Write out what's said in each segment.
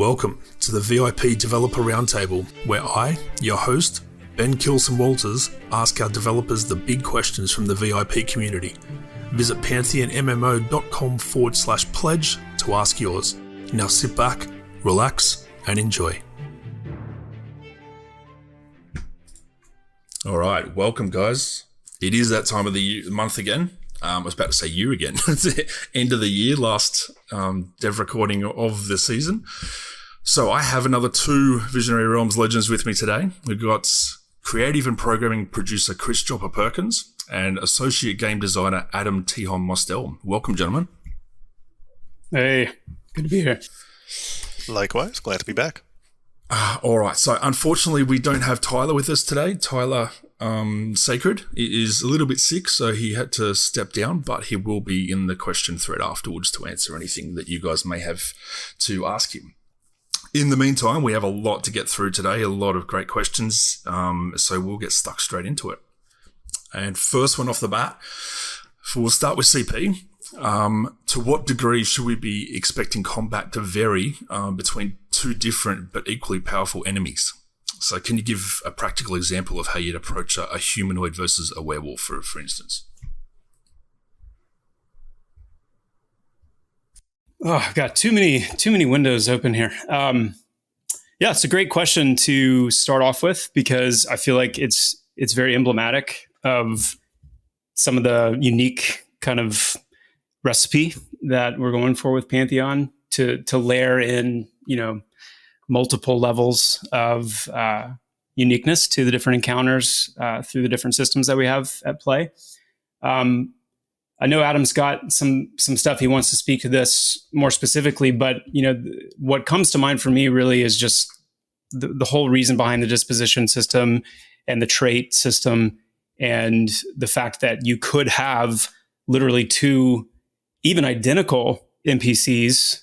Welcome to the VIP Developer Roundtable, where I, your host, Ben Kilsin Walters, ask our developers the big questions from the VIP community. Visit pantheonmmo.com/pledge to ask yours. Now sit back, relax, and enjoy. All right, welcome, guys. It is that time of the month again. I was about to say year again. It's the end of the year, last dev recording of the season. So I have another two Visionary Realms legends with me today. We've got creative and programming producer Chris Joppa Perkins and associate game designer Adam Tehom Mostel. Welcome, gentlemen. Hey, good to be here. Likewise, glad to be back. All right, so unfortunately we don't have Tyler with us today. Tyler Sacred is a little bit sick, so he had to step down, but he will be in the question thread afterwards to answer anything that you guys may have to ask him. In the meantime, we have a lot to get through today, a lot of great questions, so we'll get stuck straight into it. And first one off the bat, we'll start with CP. To what degree should we be expecting combat to vary between two different but equally powerful enemies? So can you give a practical example of how you'd approach a humanoid versus a werewolf, for instance? Oh, I've got too many windows open here. Yeah, it's a great question to start off with because I feel like it's very emblematic of some of the unique kind of recipe that we're going for with Pantheon to layer in, multiple levels of uniqueness to the different encounters through the different systems that we have at play. I know Adam's got some stuff he wants to speak to this more specifically, but what comes to mind for me really is just the whole reason behind the disposition system and the trait system, and the fact that you could have literally two even identical NPCs.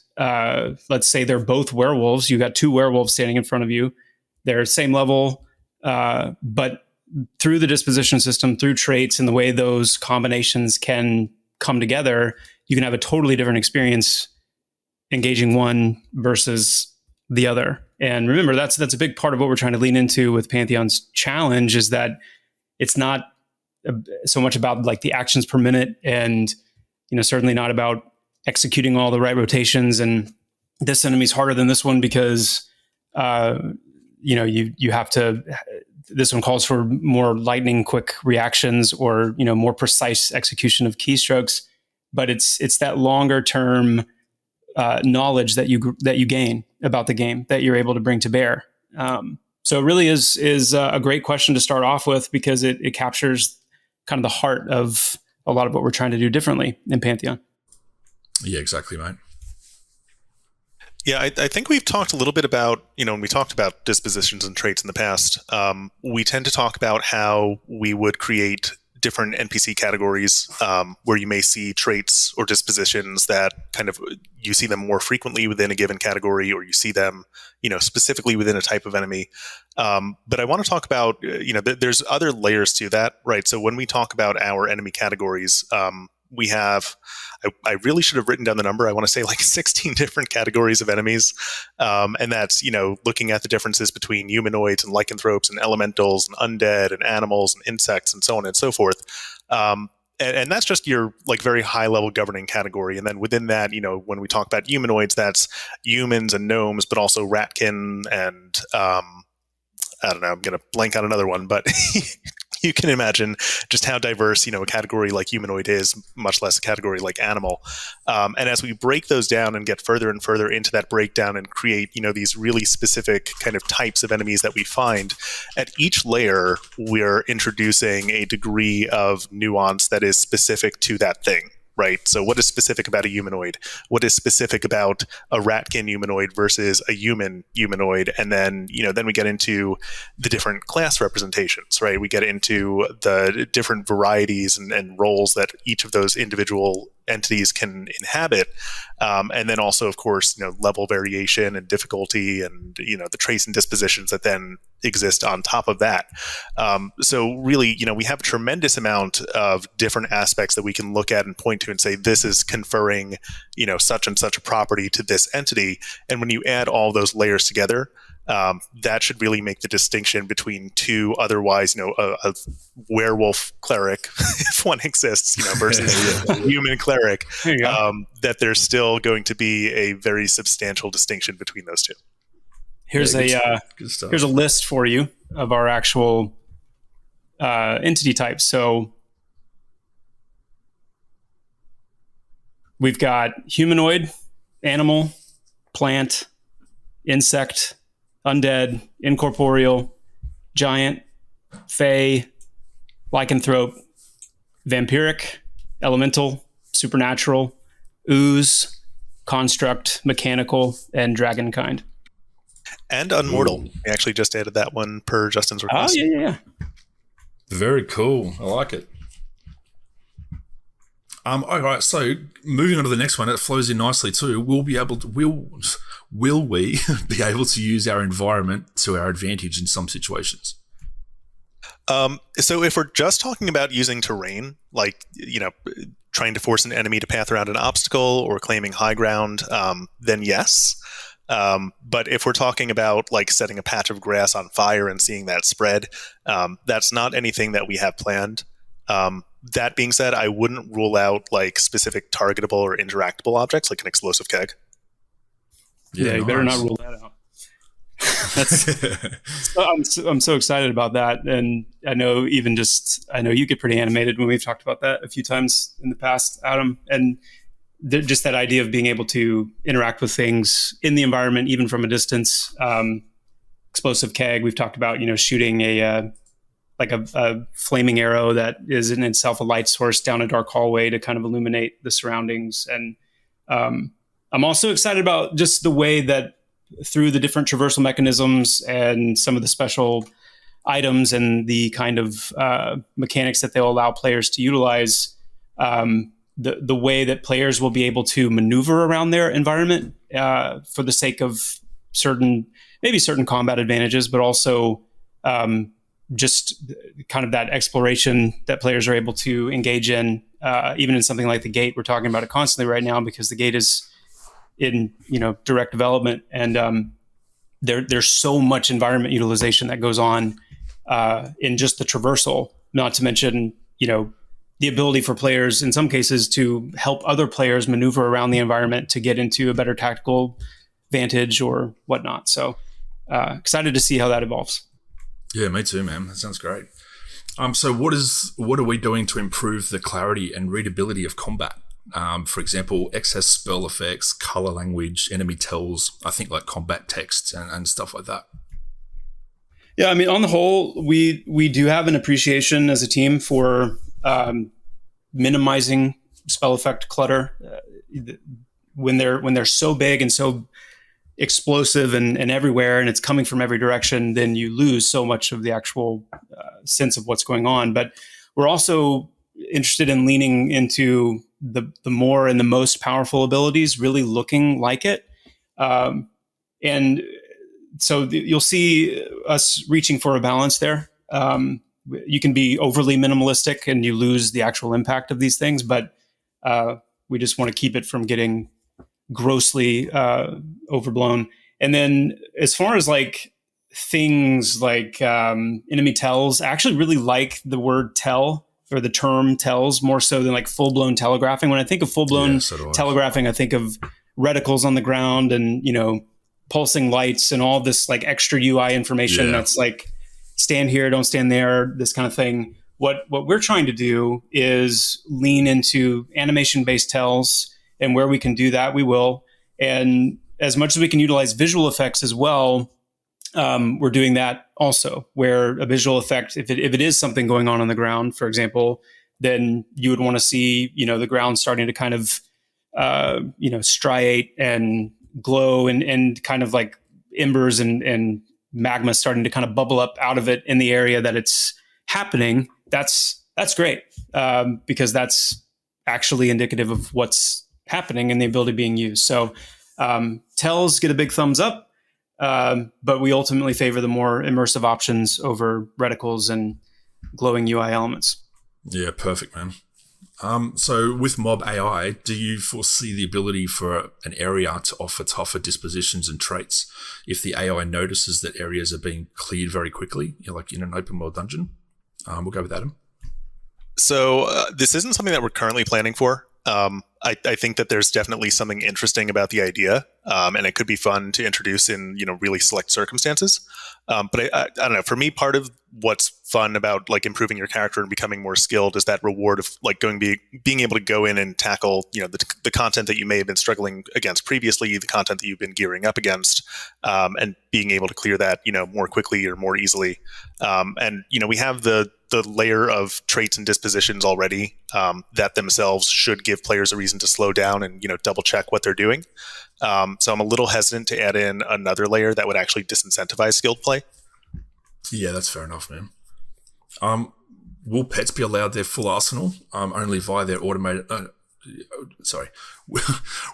Let's say they're both werewolves. You got two werewolves standing in front of you. They're same level, but through the disposition system, through traits and the way those combinations can come together, you can have a totally different experience engaging one versus the other. And remember, that's a big part of what we're trying to lean into with Pantheon's challenge, is that it's not so much about like the actions per minute, and certainly not about executing all the right rotations. And this enemy's harder than this one because you have to. This one calls for more lightning quick reactions or, more precise execution of keystrokes, but it's that longer term knowledge that you gain about the game that you're able to bring to bear. So it really is a great question to start off with because it captures kind of the heart of a lot of what we're trying to do differently in Pantheon. Yeah, exactly, mate. Yeah, I think we've talked a little bit about, when we talked about dispositions and traits in the past, we tend to talk about how we would create different NPC categories where you may see traits or dispositions that kind of, you see them more frequently within a given category, or you see them, specifically within a type of enemy. But I want to talk about, there's other layers to that, right? So when we talk about our enemy categories, we have, I really should have written down the number. I want to say like 16 different categories of enemies. And that's, looking at the differences between humanoids and lycanthropes and elementals and undead and animals and insects and so on and so forth. And that's just your like very high level governing category. And then within that, when we talk about humanoids, that's humans and gnomes, but also ratkin and, I don't know, I'm going to blank on another one, but you can imagine just how diverse, a category like humanoid is, much less a category like animal. And as we break those down and get further and further into that breakdown and create, these really specific kind of types of enemies that we find, at each layer, we're introducing a degree of nuance that is specific to that thing. Right. So what is specific about a humanoid? What is specific about a ratkin humanoid versus a human humanoid? And then, then we get into the different class representations, right? We get into the different varieties and roles that each of those individual entities can inhabit, and then also, of course, level variation and difficulty, and the traits and dispositions that then exist on top of that. So really, we have a tremendous amount of different aspects that we can look at and point to and say, this is conferring, such and such a property to this entity. And when you add all those layers together, that should really make the distinction between two otherwise, a werewolf cleric, if one exists, versus a human cleric, that there's still going to be a very substantial distinction between those two. Here's a list for you of our actual entity types. So we've got humanoid, animal, plant, insect, undead, incorporeal, giant, fey, lycanthrope, vampiric, elemental, supernatural, ooze, construct, mechanical, and dragonkind. And unmortal. We actually just added that one per Justin's request. Oh, yeah. Very cool. I like it. All right, so moving on to the next one, it flows in nicely too. Will we be able to use our environment to our advantage in some situations? So if we're just talking about using terrain, like, trying to force an enemy to path around an obstacle or claiming high ground, then yes. But if we're talking about like setting a patch of grass on fire and seeing that spread, that's not anything that we have planned. That being said, I wouldn't rule out like specific targetable or interactable objects like an explosive keg. Yeah, you better not rule that out. I'm so excited about that, and I know you get pretty animated when we've talked about that a few times in the past, Adam, and just that idea of being able to interact with things in the environment, even from a distance. Explosive keg, we've talked about, shooting a flaming arrow that is in itself a light source down a dark hallway to kind of illuminate the surroundings. And I'm also excited about just the way that through the different traversal mechanisms and some of the special items and the kind of mechanics that they'll allow players to utilize, the way that players will be able to maneuver around their environment for the sake of certain combat advantages, but also just kind of that exploration that players are able to engage in, even in something like the Gate. We're talking about it constantly right now because the Gate is in direct development, and there's so much environment utilization that goes on in just the traversal. Not to mention the ability for players in some cases to help other players maneuver around the environment to get into a better tactical vantage or whatnot. So excited to see how that evolves. Yeah, me too, man. That sounds great. So what are we doing to improve the clarity and readability of combat? For example, excess spell effects, color language, enemy tells, I think like combat text and stuff like that. Yeah, I mean, on the whole, we do have an appreciation as a team for minimizing spell effect clutter. When they're so big and so explosive and everywhere, and it's coming from every direction, then you lose so much of the actual sense of what's going on. But we're also interested in leaning into the more and the most powerful abilities really looking like it. And so you'll see us reaching for a balance there. You can be overly minimalistic and you lose the actual impact of these things, but we just want to keep it from getting grossly overblown. And then as far as like things like enemy tells, I actually really like the word tell or the term tells more so than like full-blown telegraphing. When I think of full-blown telegraphing, I think of reticles on the ground and pulsing lights and all this like extra UI information that's like stand here, don't stand there, this kind of thing. What we're trying to do is lean into animation-based tells, and where we can do that, we will. And as much as we can utilize visual effects as well, we're doing that also, where a visual effect, if it is something going on the ground, for example, then you would want to see, the ground starting to kind of, striate and glow and kind of like embers and magma starting to kind of bubble up out of it in the area that it's happening. That's great, because that's actually indicative of what's happening and the ability being used. So tells get a big thumbs up, but we ultimately favor the more immersive options over reticles and glowing UI elements. Yeah, perfect, man. So with mob AI, do you foresee the ability for an area to offer tougher dispositions and traits if the AI notices that areas are being cleared very quickly, like in an open world dungeon? We'll go with Adam. So this isn't something that we're currently planning for. I think that there's definitely something interesting about the idea, and it could be fun to introduce in really select circumstances. But I don't know. For me, part of what's fun about like improving your character and becoming more skilled is that reward of like being able to go in and tackle the content that you may have been struggling against previously, the content that you've been gearing up against, and being able to clear that more quickly or more easily. And we have the layer of traits and dispositions already that themselves should give players a reason to slow down and double check what they're doing. So I'm a little hesitant to add in another layer that would actually disincentivize skilled play. Yeah, that's fair enough, man. Will pets be allowed their full arsenal only via their automated...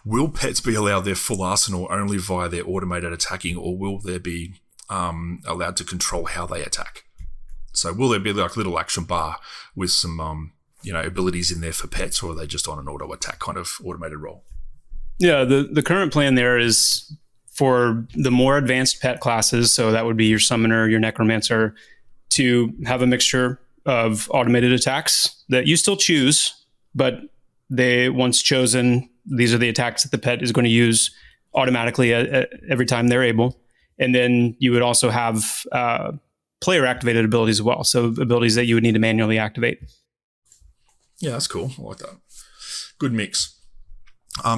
Will pets be allowed their full arsenal only via their automated attacking, or will there be allowed to control how they attack? So will there be like a little action bar with some abilities in there for pets, or are they just on an auto attack kind of automated roll? Yeah, the current plan there is for the more advanced pet classes, so that would be your summoner, your necromancer, to have a mixture of automated attacks that you still choose, but they, once chosen, these are the attacks that the pet is going to use automatically every time they're able. And then you would also have player activated abilities as well, so abilities that you would need to manually activate. Yeah, that's cool. I like that. Good mix.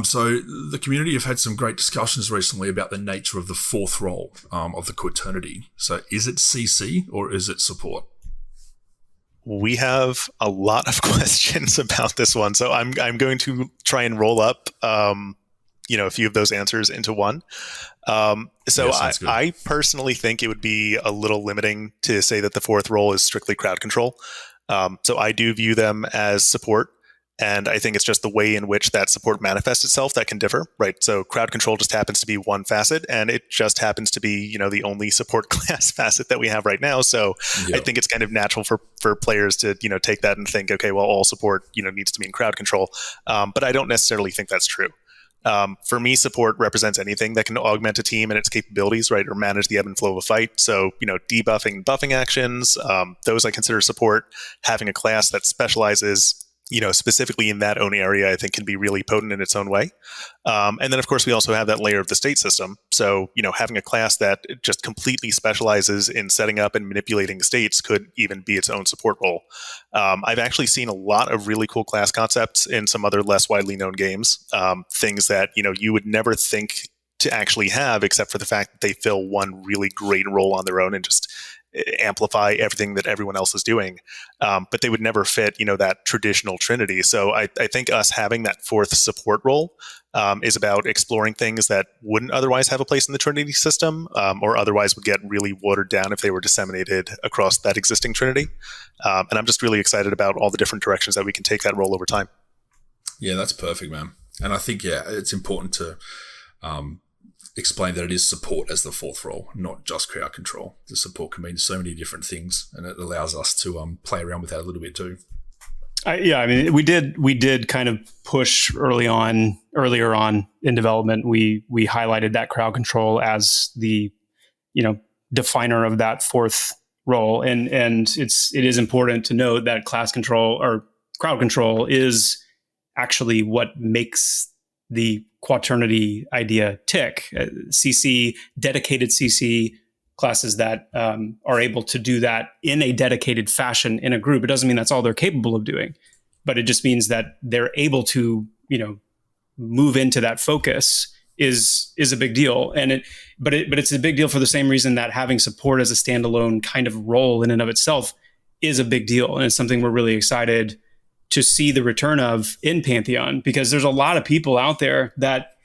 So the community have had some great discussions recently about the nature of the fourth role of the Quaternity. So is it CC or is it support? We have a lot of questions about this one, so I'm going to try and roll up a few of those answers into one. I personally think it would be a little limiting to say that the fourth role is strictly crowd control. So I do view them as support. And I think it's just the way in which that support manifests itself that can differ, right? So crowd control just happens to be one facet, and it just happens to be, the only support class facet that we have right now. So I think it's kind of natural for players to, take that and think, okay, well, all support, needs to mean crowd control. But I don't necessarily think that's true. For me, support represents anything that can augment a team and its capabilities, right? Or manage the ebb and flow of a fight. So, debuffing and buffing actions, those I consider support. Having a class that specializes specifically in that own area, I think can be really potent in its own way. And then, of course, we also have that layer of the state system. So, having a class that just completely specializes in setting up and manipulating states could even be its own support role. I've actually seen a lot of really cool class concepts in some other less widely known games, things that, you would never think to actually have, except for the fact that they fill one really great role on their own and just amplify everything that everyone else is doing. But they would never fit, that traditional trinity. So I think us having that fourth support role is about exploring things that wouldn't otherwise have a place in the trinity system, or otherwise would get really watered down if they were disseminated across that existing trinity. And I'm just really excited about all the different directions that we can take that role over time. Yeah, that's perfect, man. And I think, it's important to explain that it is support as the fourth role, not just crowd control. The support can mean so many different things, and it allows us to play around with that a little bit too. We did kind of push earlier on in development. We highlighted that crowd control as the definer of that fourth role, and it is important to note that class control or crowd control is actually what makes the Quaternity idea tick. Dedicated CC classes that are able to do that in a dedicated fashion in a group. It doesn't mean that's all they're capable of doing, but it just means that they're able to, move into that focus is a big deal. But it's a big deal for the same reason that having support as a standalone kind of role in and of itself is a big deal. And it's something we're really excited to see the return of in Pantheon, because there's a lot of people out there that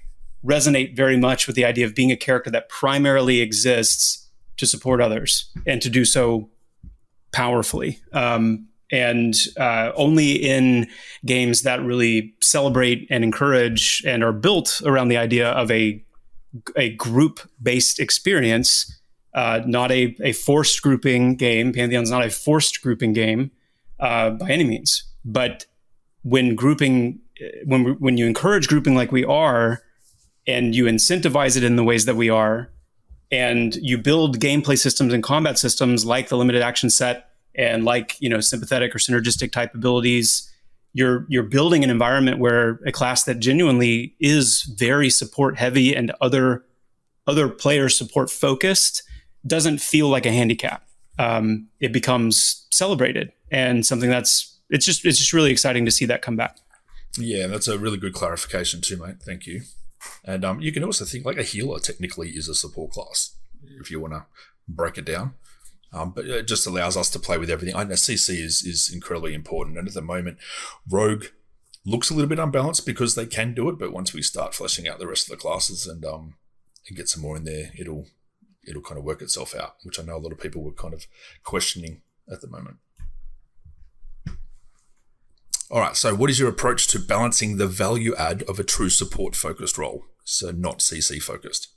resonate very much with the idea of being a character that primarily exists to support others and to do so powerfully. And only in games that really celebrate and encourage and are built around the idea of a group-based experience, not a forced grouping game. Pantheon's not a forced grouping game by any means. But when you encourage grouping like we are, and you incentivize it in the ways that we are, and you build gameplay systems and combat systems like the limited action set and like, sympathetic or synergistic type abilities, you're building an environment where a class that genuinely is very support heavy and other player support focused doesn't feel like a handicap. It becomes celebrated and something it's just really exciting to see that come back. Yeah, that's a really good clarification too, mate. Thank you. And you can also think like a healer technically is a support class if you want to break it down. But it just allows us to play with everything. I know CC is incredibly important. And at the moment, Rogue looks a little bit unbalanced because they can do it. But once we start fleshing out the rest of the classes and get some more in there, it'll kind of work itself out, which I know a lot of people were kind of questioning at the moment. All right, so what is your approach to balancing the value add of a true support-focused role, so not CC-focused?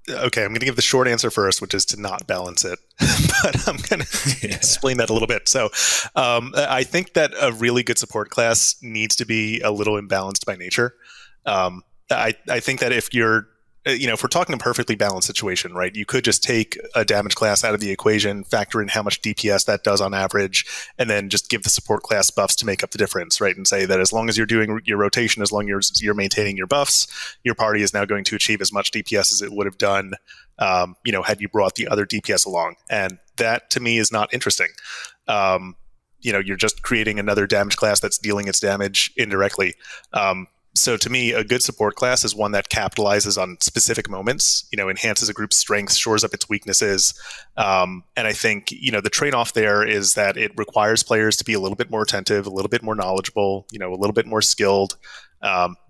Okay, I'm going to give the short answer first, which is to not balance it. But I'm going to explain that a little bit. So I think that a really good support class needs to be a little imbalanced by nature. I think that if you're if we're talking a perfectly balanced situation, right, you could just take a damage class out of the equation, factor in how much DPS that does on average, and then just give the support class buffs to make up the difference, right? And say that as long as you're doing your rotation, as long as you're maintaining your buffs, your party is now going to achieve as much DPS as it would have done, had you brought the other DPS along. And that, to me, is not interesting. You're just creating another damage class that's dealing its damage indirectly. So to me, a good support class is one that capitalizes on specific moments, enhances a group's strengths, shores up its weaknesses. And I think, the trade-off there is that it requires players to be a little bit more attentive, a little bit more knowledgeable, a little bit more skilled.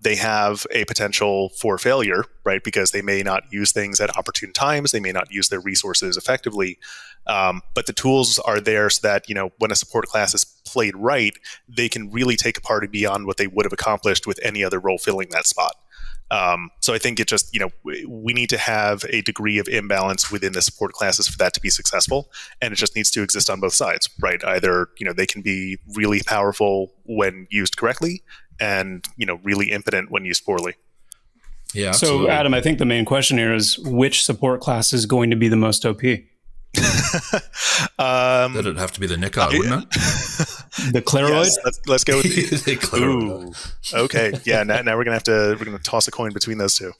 They have a potential for failure, right? Because they may not use things at opportune times. They may not use their resources effectively. But the tools are there so that, when a support class is played right, they can really take a party beyond what they would have accomplished with any other role filling that spot. So I think it just, we need to have a degree of imbalance within the support classes for that to be successful. And it just needs to exist on both sides, right? Either, they can be really powerful when used correctly and, really impotent when used poorly. Yeah. Absolutely. So Adam, I think the main question here is which support class is going to be the most OP? That'd have to be the Necard, wouldn't it? The Claroid? Yes, let's go with the Claroid. Okay. Yeah. Now we're gonna toss a coin between those two.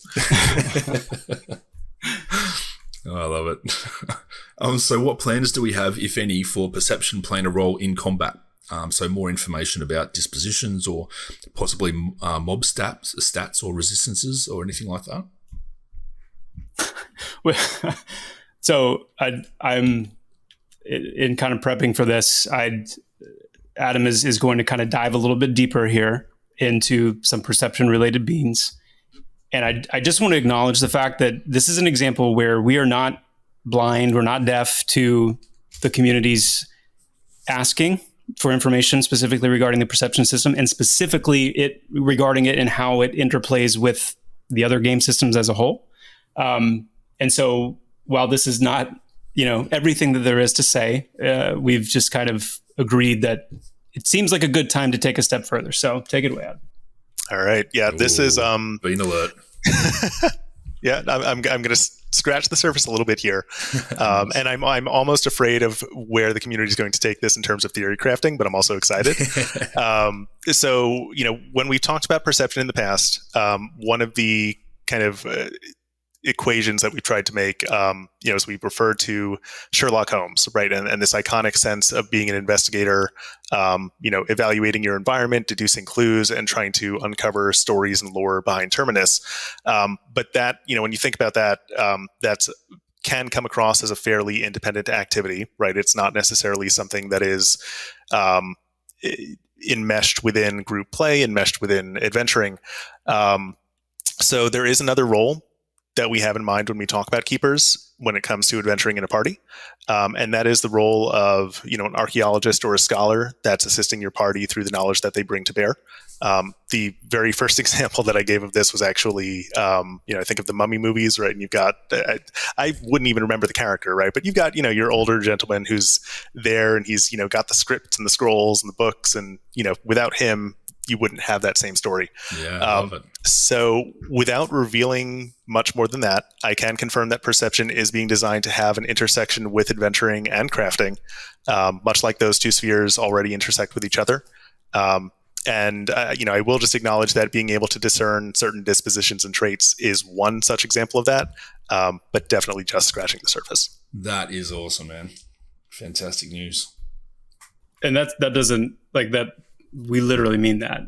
Oh, I love it. So what plans do we have, if any, for Perception playing a role in combat? So more information about dispositions or possibly mob stats or resistances or anything like that? So I'm in kind of prepping for this. Adam is going to kind of dive a little bit deeper here into some perception related beans. And I just want to acknowledge the fact that this is an example where we are not blind, we're not deaf to the community's asking for information specifically regarding the perception system and specifically regarding it and how it interplays with the other game systems as a whole. And so while this is not, everything that there is to say, we've just kind of agreed that it seems like a good time to take a step further. So take it away, Adam. All right. Yeah, this is bean alert. Yeah, I'm going to scratch the surface a little bit here, and I'm almost afraid of where the community is going to take this in terms of theory crafting, but I'm also excited. So when we've talked about perception in the past, one of the kind of equations that we've tried to make, as we refer to Sherlock Holmes, right? And this iconic sense of being an investigator, evaluating your environment, deducing clues, and trying to uncover stories and lore behind Terminus. But that, when you think about that, that's can come across as a fairly independent activity, right? It's not necessarily something that is enmeshed within group play, enmeshed within adventuring. So there is another role that we have in mind when we talk about keepers when it comes to adventuring in a party. And that is the role of, an archaeologist or a scholar that's assisting your party through the knowledge that they bring to bear. The very first example that I gave of this was actually, I think of the Mummy movies, right? And you've got, I wouldn't even remember the character, right? But you've got, your older gentleman who's there and he's, got the scripts and the scrolls and the books. And, without him, you wouldn't have that same story. Yeah, I love it. So without revealing much more than that, I can confirm that Perception is being designed to have an intersection with adventuring and crafting, much like those two spheres already intersect with each other. I will just acknowledge that being able to discern certain dispositions and traits is one such example of that, but definitely just scratching the surface. That is awesome, man. Fantastic news. And that doesn't like that. We literally mean that,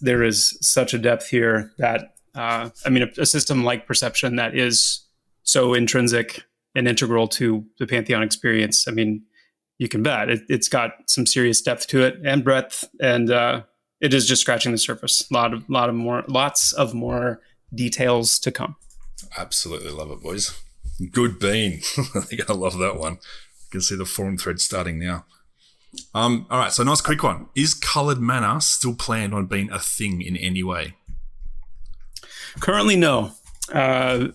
there is such a depth here that, a system like Perception that is so intrinsic and integral to the Pantheon experience. I mean, you can bet it's got some serious depth to it and breadth, and it is just scratching the surface. Lots of more details to come. Absolutely love it, boys. Good bean. I think I love that one. You can see the forum thread starting now. All right, so nice quick one. Is colored mana still planned on being a thing in any way? Currently, no. I've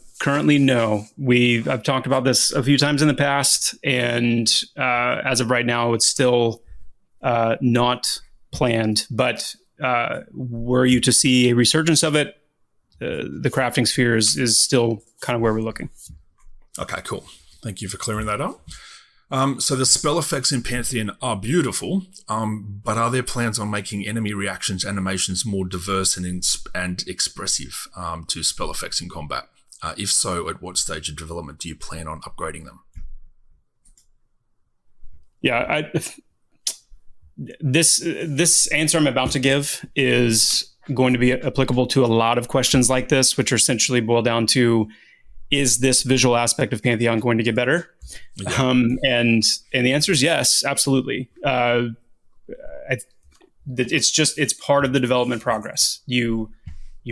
talked about this a few times in the past, and as of right now, it's still not planned. But were you to see a resurgence of it, the crafting sphere is still kind of where we're looking. Okay, cool. Thank you for clearing that up. So the spell effects in Pantheon are beautiful, but are there plans on making enemy reactions animations more diverse and expressive to spell effects in combat? If so, at what stage of development do you plan on upgrading them? Yeah, this answer I'm about to give is going to be applicable to a lot of questions like this, which are essentially boil down to, is this visual aspect of Pantheon going to get better? Yeah. And the answer is yes, absolutely. It's part of the development progress. You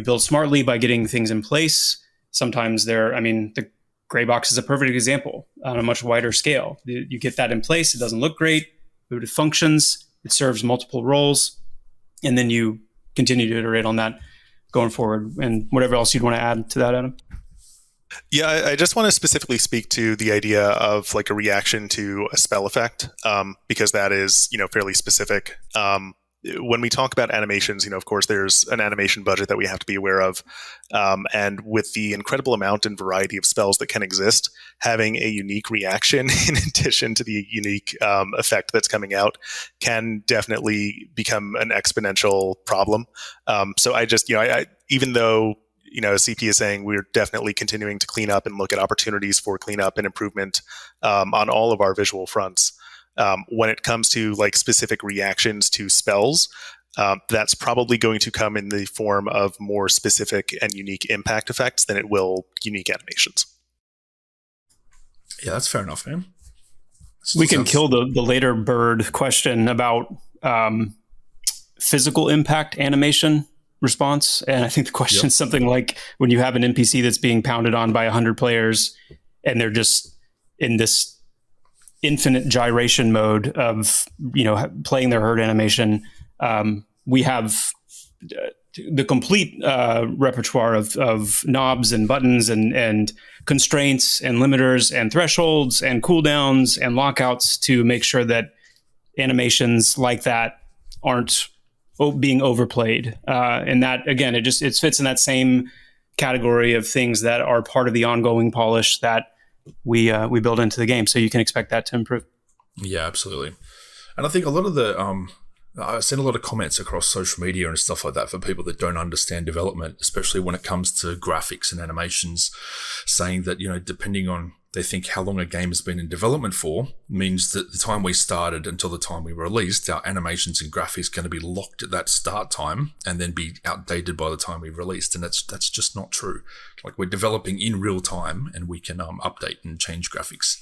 build smartly by getting things in place. Sometimes the gray box is a perfect example on a much wider scale. You get that in place. It doesn't look great, but it functions. It serves multiple roles. And then you continue to iterate on that going forward. And whatever else you'd want to add to that, Adam? Yeah, I just want to specifically speak to the idea of like a reaction to a spell effect, because that is, fairly specific. When we talk about animations, of course, there's an animation budget that we have to be aware of. And with the incredible amount and variety of spells that can exist, having a unique reaction in addition to the unique effect that's coming out can definitely become an exponential problem. So I just, even though CP is saying we're definitely continuing to clean up and look at opportunities for cleanup and improvement on all of our visual fronts. When it comes to like specific reactions to spells, that's probably going to come in the form of more specific and unique impact effects than it will unique animations. Yeah, that's fair enough, man. We can kill the later bird question about physical impact animation response. And I think the question is something like, when you have an NPC that's being pounded on by 100 players and they're just in this infinite gyration mode of, playing their herd animation, we have the complete repertoire of knobs and buttons and constraints and limiters and thresholds and cooldowns and lockouts to make sure that animations like that aren't being overplayed. And that, again, it fits in that same category of things that are part of the ongoing polish that we build into the game. So you can expect that to improve. Yeah, absolutely. And I think a lot of I've seen a lot of comments across social media and stuff like that for people that don't understand development, especially when it comes to graphics and animations, saying that, depending on, they think how long a game has been in development for means that the time we started until the time we released, our animations and graphics going to be locked at that start time and then be outdated by the time we released. And that's just not true. Like, we're developing in real time and we can update and change graphics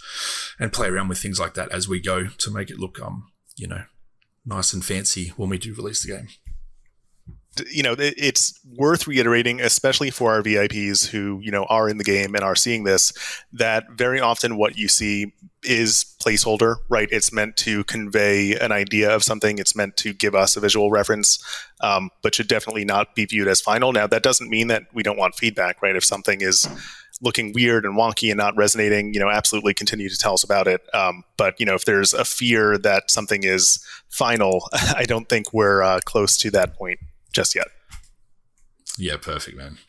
and play around with things like that as we go to make it look, nice and fancy when we do release the game. it's worth reiterating, especially for our VIPs who, are in the game and are seeing this, that very often what you see is placeholder, right? It's meant to convey an idea of something. It's meant to give us a visual reference, but should definitely not be viewed as final. Now, that doesn't mean that we don't want feedback, right? If something is looking weird and wonky and not resonating, absolutely continue to tell us about it. But, if there's a fear that something is final, I don't think we're close to that point just yet. Yeah, perfect, man.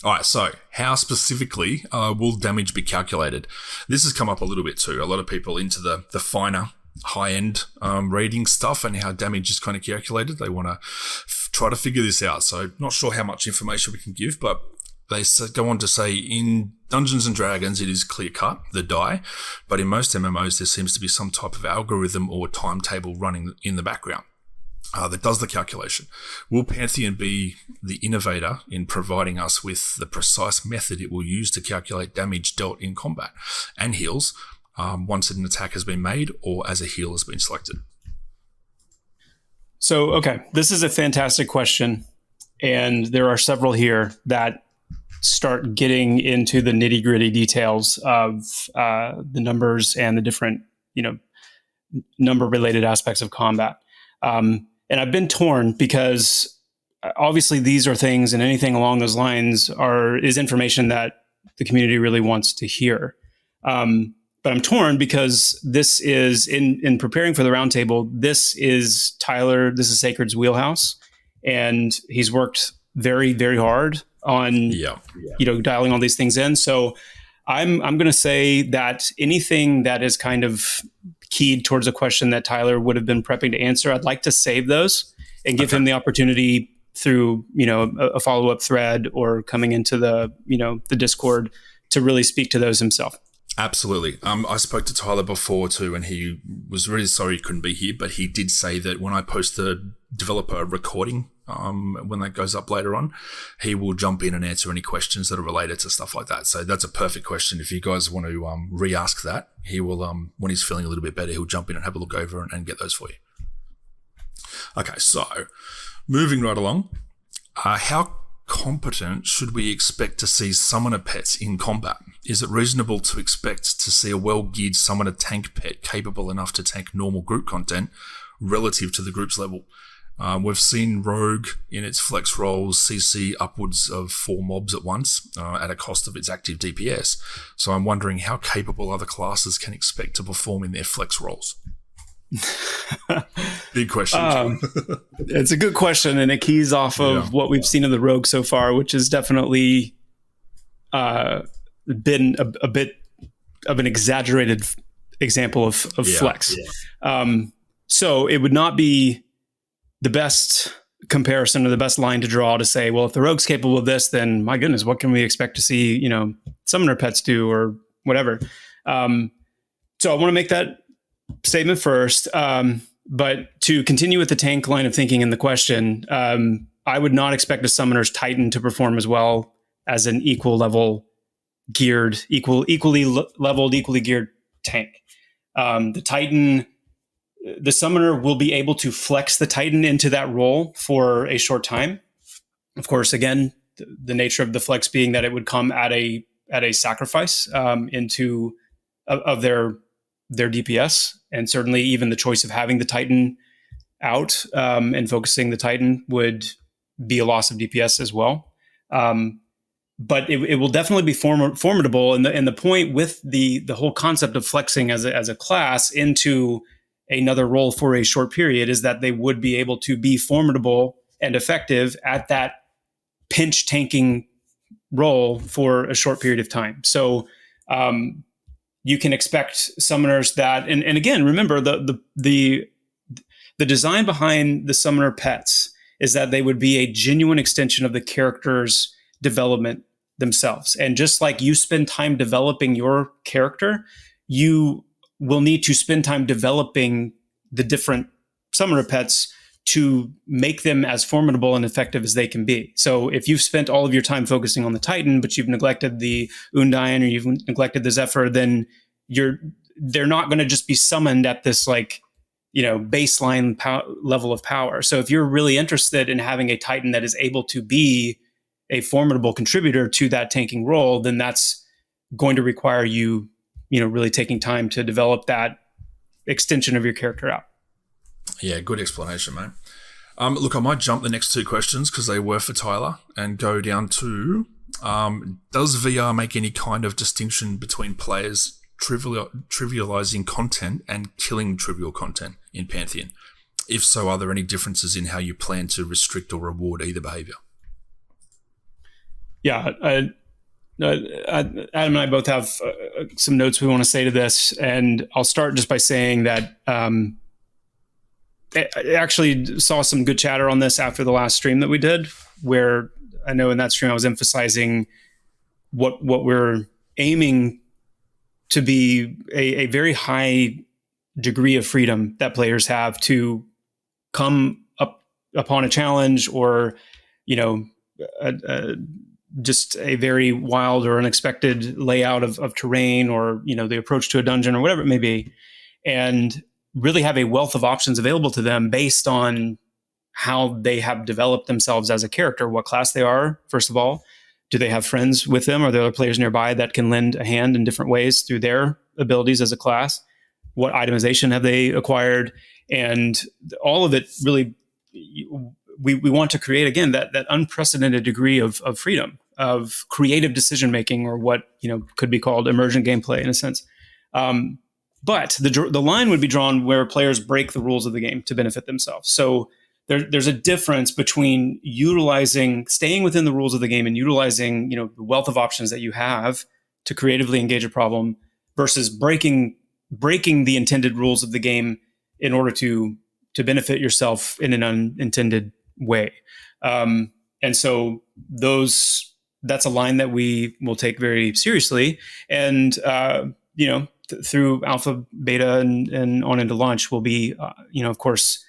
All right, so how specifically will damage be calculated? This has come up a little bit too. A lot of people into the finer, high-end rating stuff and how damage is kind of calculated. They want to try to figure this out. So not sure how much information we can give, but they go on to say in Dungeons and Dragons, it is clear-cut, the die, but in most MMOs, there seems to be some type of algorithm or timetable running in the background that does the calculation. Will Pantheon be the innovator in providing us with the precise method it will use to calculate damage dealt in combat and heals once an attack has been made or as a heal has been selected? So, okay, this is a fantastic question, and there are several here that start getting into the nitty-gritty details of the numbers and the different, number-related aspects of combat. And I've been torn because obviously these are things, and anything along those lines is information that the community really wants to hear. But I'm torn because this is in preparing for the roundtable. This is Tyler. This is Sacred's wheelhouse, and he's worked very, very hard on dialing all these things in. So I'm going to say that anything that is kind of keyed towards a question that Tyler would have been prepping to answer, I'd like to save those and give him the opportunity through, a follow-up thread or coming into the Discord to really speak to those himself. Absolutely. I spoke to Tyler before too, and he was really sorry he couldn't be here, but he did say that when I post the developer recording, when that goes up later on, he will jump in and answer any questions that are related to stuff like that. So that's a perfect question. If you guys want to re-ask that, he will, when he's feeling a little bit better, he'll jump in and have a look over and get those for you. Okay, so moving right along, how competent should we expect to see summoner pets in combat? Is it reasonable to expect to see a well-geared summoner tank pet capable enough to tank normal group content relative to the group's level? We've seen Rogue in its flex rolls CC upwards of 4 mobs at once at a cost of its active DPS. So I'm wondering how capable other classes can expect to perform in their flex rolls. Big question. It's a good question, and it keys off of what we've seen of the Rogue so far, which has definitely been a bit of an exaggerated example of flex. Yeah. So it would not be the best comparison or the best line to draw to say, well, if the Rogue's capable of this, then my goodness, what can we expect to see, summoner pets do or whatever. So I want to make that statement first. But to continue with the tank line of thinking in the question, I would not expect a summoner's Titan to perform as well as an equally leveled, geared tank. The Titan, the summoner will be able to flex the Titan into that role for a short time. Of course, again, the nature of the flex being that it would come at a sacrifice of their DPS, and certainly even the choice of having the Titan out and focusing the Titan would be a loss of DPS as well. But it will definitely be formidable. And the point with the whole concept of flexing as a class into another role for a short period is that they would be able to be formidable and effective at that pinch tanking role for a short period of time. So you can expect summoners that, and again, remember the design behind the summoner pets is that they would be a genuine extension of the character's development themselves. And just like you spend time developing your character, you will need to spend time developing the different summoner pets to make them as formidable and effective as they can be. So if you've spent all of your time focusing on the Titan, but you've neglected the Undyne or you've neglected the Zephyr, then they're not going to just be summoned at this baseline level of power. So if you're really interested in having a Titan that is able to be a formidable contributor to that tanking role, then that's going to require you, really taking time to develop that extension of your character out. Yeah, good explanation, mate. Look, I might jump the next 2 questions because they were for Tyler and go down to, does VR make any kind of distinction between players trivializing content and killing trivial content in Pantheon? If so, are there any differences in how you plan to restrict or reward either behavior? Yeah, Adam and I both have some notes we want to say to this, and I'll start just by saying that I actually saw some good chatter on this after the last stream that we did, where I know in that stream I was emphasizing what we're aiming to be a very high degree of freedom that players have to come up upon a challenge or, just a very wild or unexpected layout of terrain or, the approach to a dungeon or whatever it may be, and really have a wealth of options available to them based on how they have developed themselves as a character, what class they are, first of all. Do they have friends with them? Are there other players nearby that can lend a hand in different ways through their abilities as a class? What itemization have they acquired? And all of it really, we want to create, again, that unprecedented degree of freedom, of creative decision-making, or what could be called emergent gameplay in a sense. But the line would be drawn where players break the rules of the game to benefit themselves. So there's a difference between staying within the rules of the game and utilizing, the wealth of options that you have to creatively engage a problem versus breaking the intended rules of the game in order to benefit yourself in an unintended way. And so that's a line that we will take very seriously. And, through alpha, beta, and on into launch, we'll be, of course,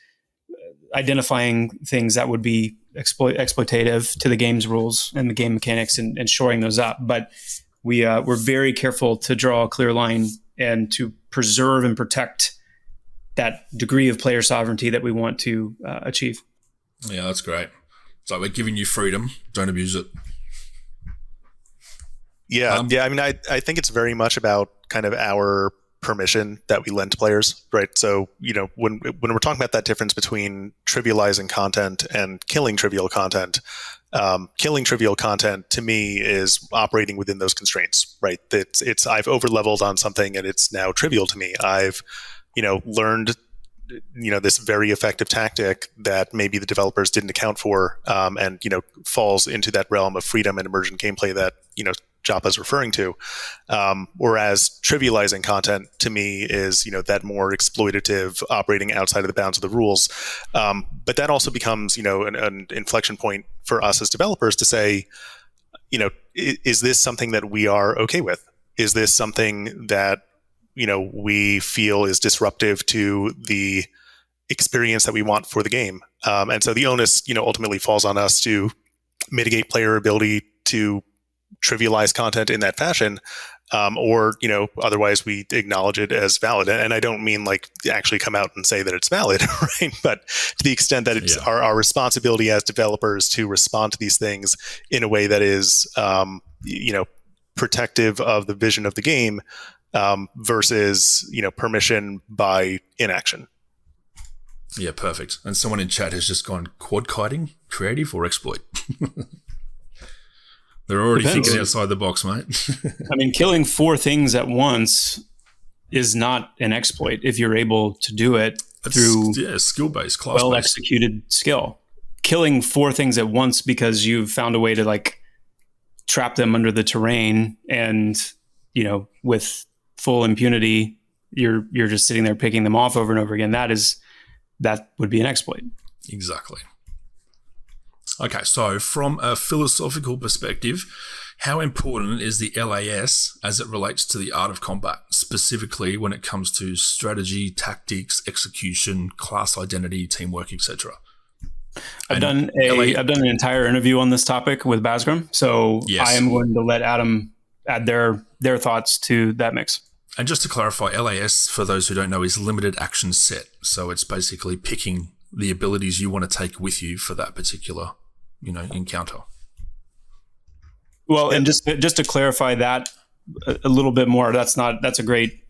identifying things that would be exploitative to the game's rules and the game mechanics and shoring those up. But we're very careful to draw a clear line and to preserve and protect that degree of player sovereignty that we want to achieve. Yeah, that's great. So we're giving you freedom. Don't abuse it. Yeah. I mean, I think it's very much about kind of our permission that we lend to players, right? So, when we're talking about that difference between trivializing content and killing trivial content to me is operating within those constraints, right? It's I've over-leveled on something and it's now trivial to me. I've, learned this very effective tactic that maybe the developers didn't account for, and falls into that realm of freedom and emergent gameplay that Joppa is referring to. Whereas trivializing content to me is that more exploitative, operating outside of the bounds of the rules. But that also becomes an inflection point for us as developers to say, is this something that we are okay with? Is this something that we feel is disruptive to the experience that we want for the game? And so the onus, ultimately falls on us to mitigate player ability to trivialize content in that fashion, or otherwise we acknowledge it as valid. And I don't mean like actually come out and say that it's valid, right? But to the extent that it's our responsibility as developers to respond to these things in a way that is, protective of the vision of the game, versus permission by inaction. Yeah, perfect. And someone in chat has just gone quad kiting, creative or exploit. They're already thinking outside the box, mate. I mean, killing 4 things at once is not an exploit if you're able to do it through skill-based, class-based, well-executed skill. Killing 4 things at once because you've found a way to trap them under the terrain and with full impunity, you're just sitting there picking them off over and over again. That would be an exploit. Exactly. Okay, so from a philosophical perspective, how important is the LAS as it relates to the art of combat, specifically when it comes to strategy, tactics, execution, class identity, teamwork, etc.? I've done an entire interview on this topic with Basgram, so yes. I am going to let Adam add their thoughts to that mix. And just to clarify, LAS, for those who don't know, is limited action set. So it's basically picking the abilities you want to take with you for that particular, encounter. Well, and just to clarify that a little bit more, that's a great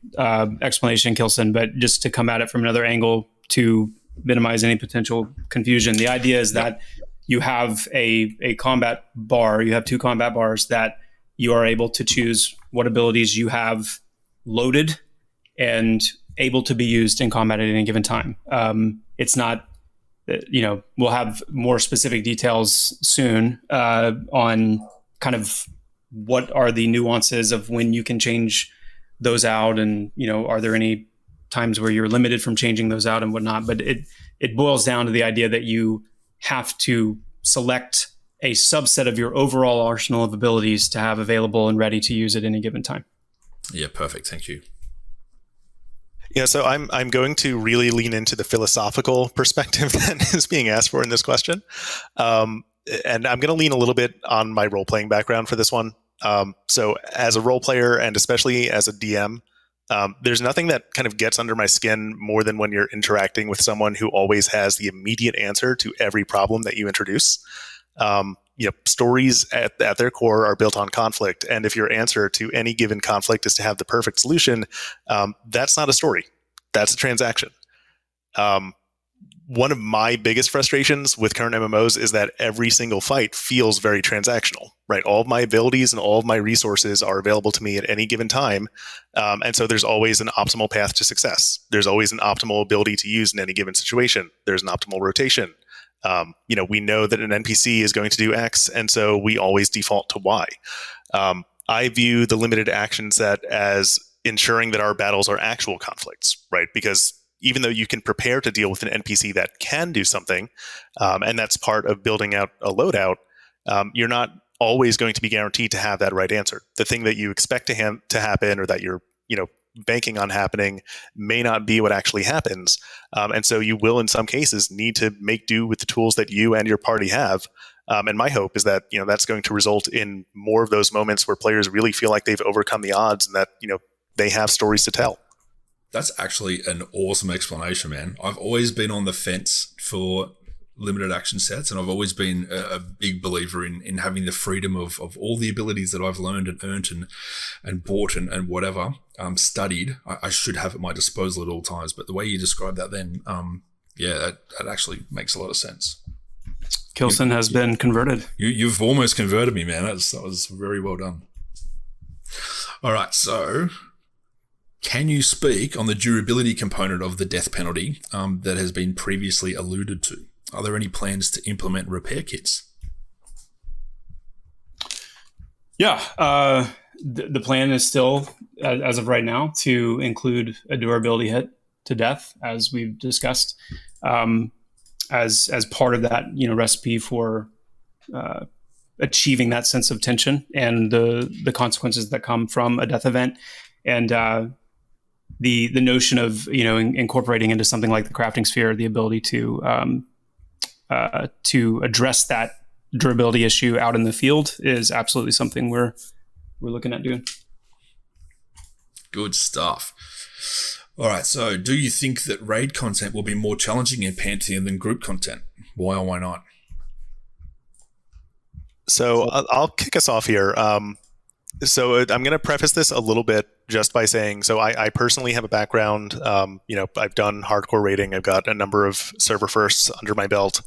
explanation, Kilsin, but just to come at it from another angle to minimize any potential confusion. The idea is that you have a combat bar, you have 2 combat bars that you are able to choose what abilities you have loaded and able to be used in combat at any given time. It's not, we'll have more specific details soon on kind of what are the nuances of when you can change those out, and are there any times where you're limited from changing those out and whatnot. But it boils down to the idea that you have to select a subset of your overall arsenal of abilities to have available and ready to use at any given time. Yeah, perfect. Thank you. Yeah, so I'm going to really lean into the philosophical perspective that is being asked for in this question. And I'm going to lean a little bit on my role-playing background for this one. So as a role player, and especially as a DM, there's nothing that kind of gets under my skin more than when you're interacting with someone who always has the immediate answer to every problem that you introduce. Stories at their core are built on conflict. And if your answer to any given conflict is to have the perfect solution, that's not a story. That's a transaction. One of my biggest frustrations with current MMOs is that every single fight feels very transactional, right? All of my abilities and all of my resources are available to me at any given time. And so there's always an optimal path to success. There's always an optimal ability to use in any given situation. There's an optimal rotation. We know that an NPC is going to do X, and so we always default to Y. I view the limited action set as ensuring that our battles are actual conflicts, right? Because even though you can prepare to deal with an NPC that can do something, and that's part of building out a loadout, you're not always going to be guaranteed to have that right answer. The thing that you expect to happen, or that you're banking on happening, may not be what actually happens. And so you will, in some cases, need to make do with the tools that you and your party have. And my hope is that that's going to result in more of those moments where players really feel like they've overcome the odds, and that they have stories to tell. That's actually an awesome explanation, man. I've always been on the fence for limited action sets, and I've always been a big believer in having the freedom of all the abilities that I've learned and earned and bought and whatever studied. I should have at my disposal at all times. But the way you described that then, that actually makes a lot of sense. Kilsin has been converted. You've almost converted me, man. That was very well done. All right, so can you speak on the durability component of the death penalty that has been previously alluded to? Are there any plans to implement repair kits? Yeah, the plan is still, as of right now, to include a durability hit to death, as we've discussed, as part of that recipe for achieving that sense of tension and the consequences that come from a death event, and the notion of incorporating into something like the crafting sphere the ability to address that durability issue out in the field is absolutely something we're looking at doing. Good stuff. All right, so do you think that raid content will be more challenging in Pantheon than group content? Why or why not? So I'll kick us off here. So I'm going to preface this a little bit just by saying, so I personally have a background, I've done hardcore raiding. I've got a number of server firsts under my belt.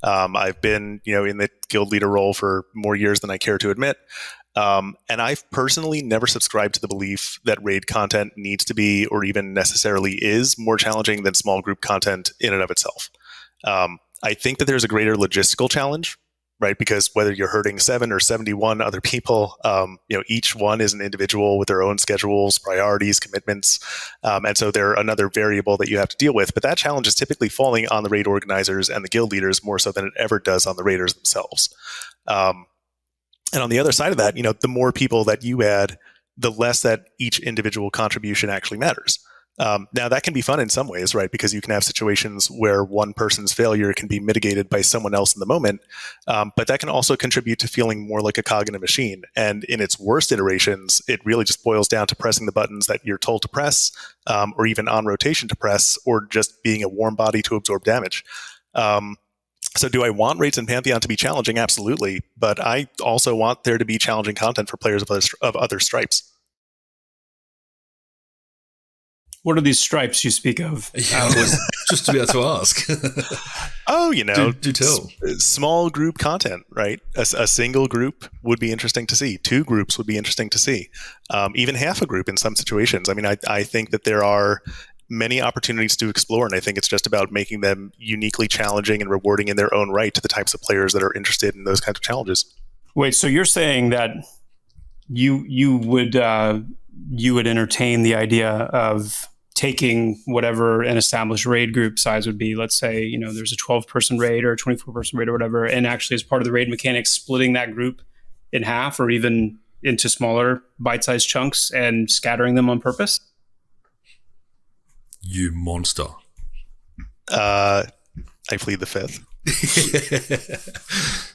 I've been, in the guild leader role for more years than I care to admit. And I've personally never subscribed to the belief that raid content needs to be, or even necessarily is, more challenging than small group content in and of itself. I think that there's a greater logistical challenge, right? Because whether you're hurting 7 or 71 other people, each one is an individual with their own schedules, priorities, commitments. And so they're another variable that you have to deal with. But that challenge is typically falling on the raid organizers and the guild leaders more so than it ever does on the raiders themselves. And on the other side of that, the more people that you add, the less that each individual contribution actually matters. Now, that can be fun in some ways, right? Because you can have situations where one person's failure can be mitigated by someone else in the moment. But that can also contribute to feeling more like a cog in a machine. And in its worst iterations, it really just boils down to pressing the buttons that you're told to press, or even on rotation to press, or just being a warm body to absorb damage. So do I want raids in Pantheon to be challenging? Absolutely. But I also want there to be challenging content for players of other stripes. What are these stripes you speak of? Yeah, I was just about to ask. Oh, do tell. Small group content, right? A single group would be interesting to see. 2 groups would be interesting to see. Even half a group in some situations. I mean, I think that there are many opportunities to explore, and I think it's just about making them uniquely challenging and rewarding in their own right to the types of players that are interested in those kinds of challenges. Wait, so you're saying that you would entertain the idea of taking whatever an established raid group size would be, let's say, there's a 12-person raid or a 24-person raid or whatever, and actually as part of the raid mechanics, splitting that group in half or even into smaller bite-sized chunks and scattering them on purpose? You monster. I plead the fifth.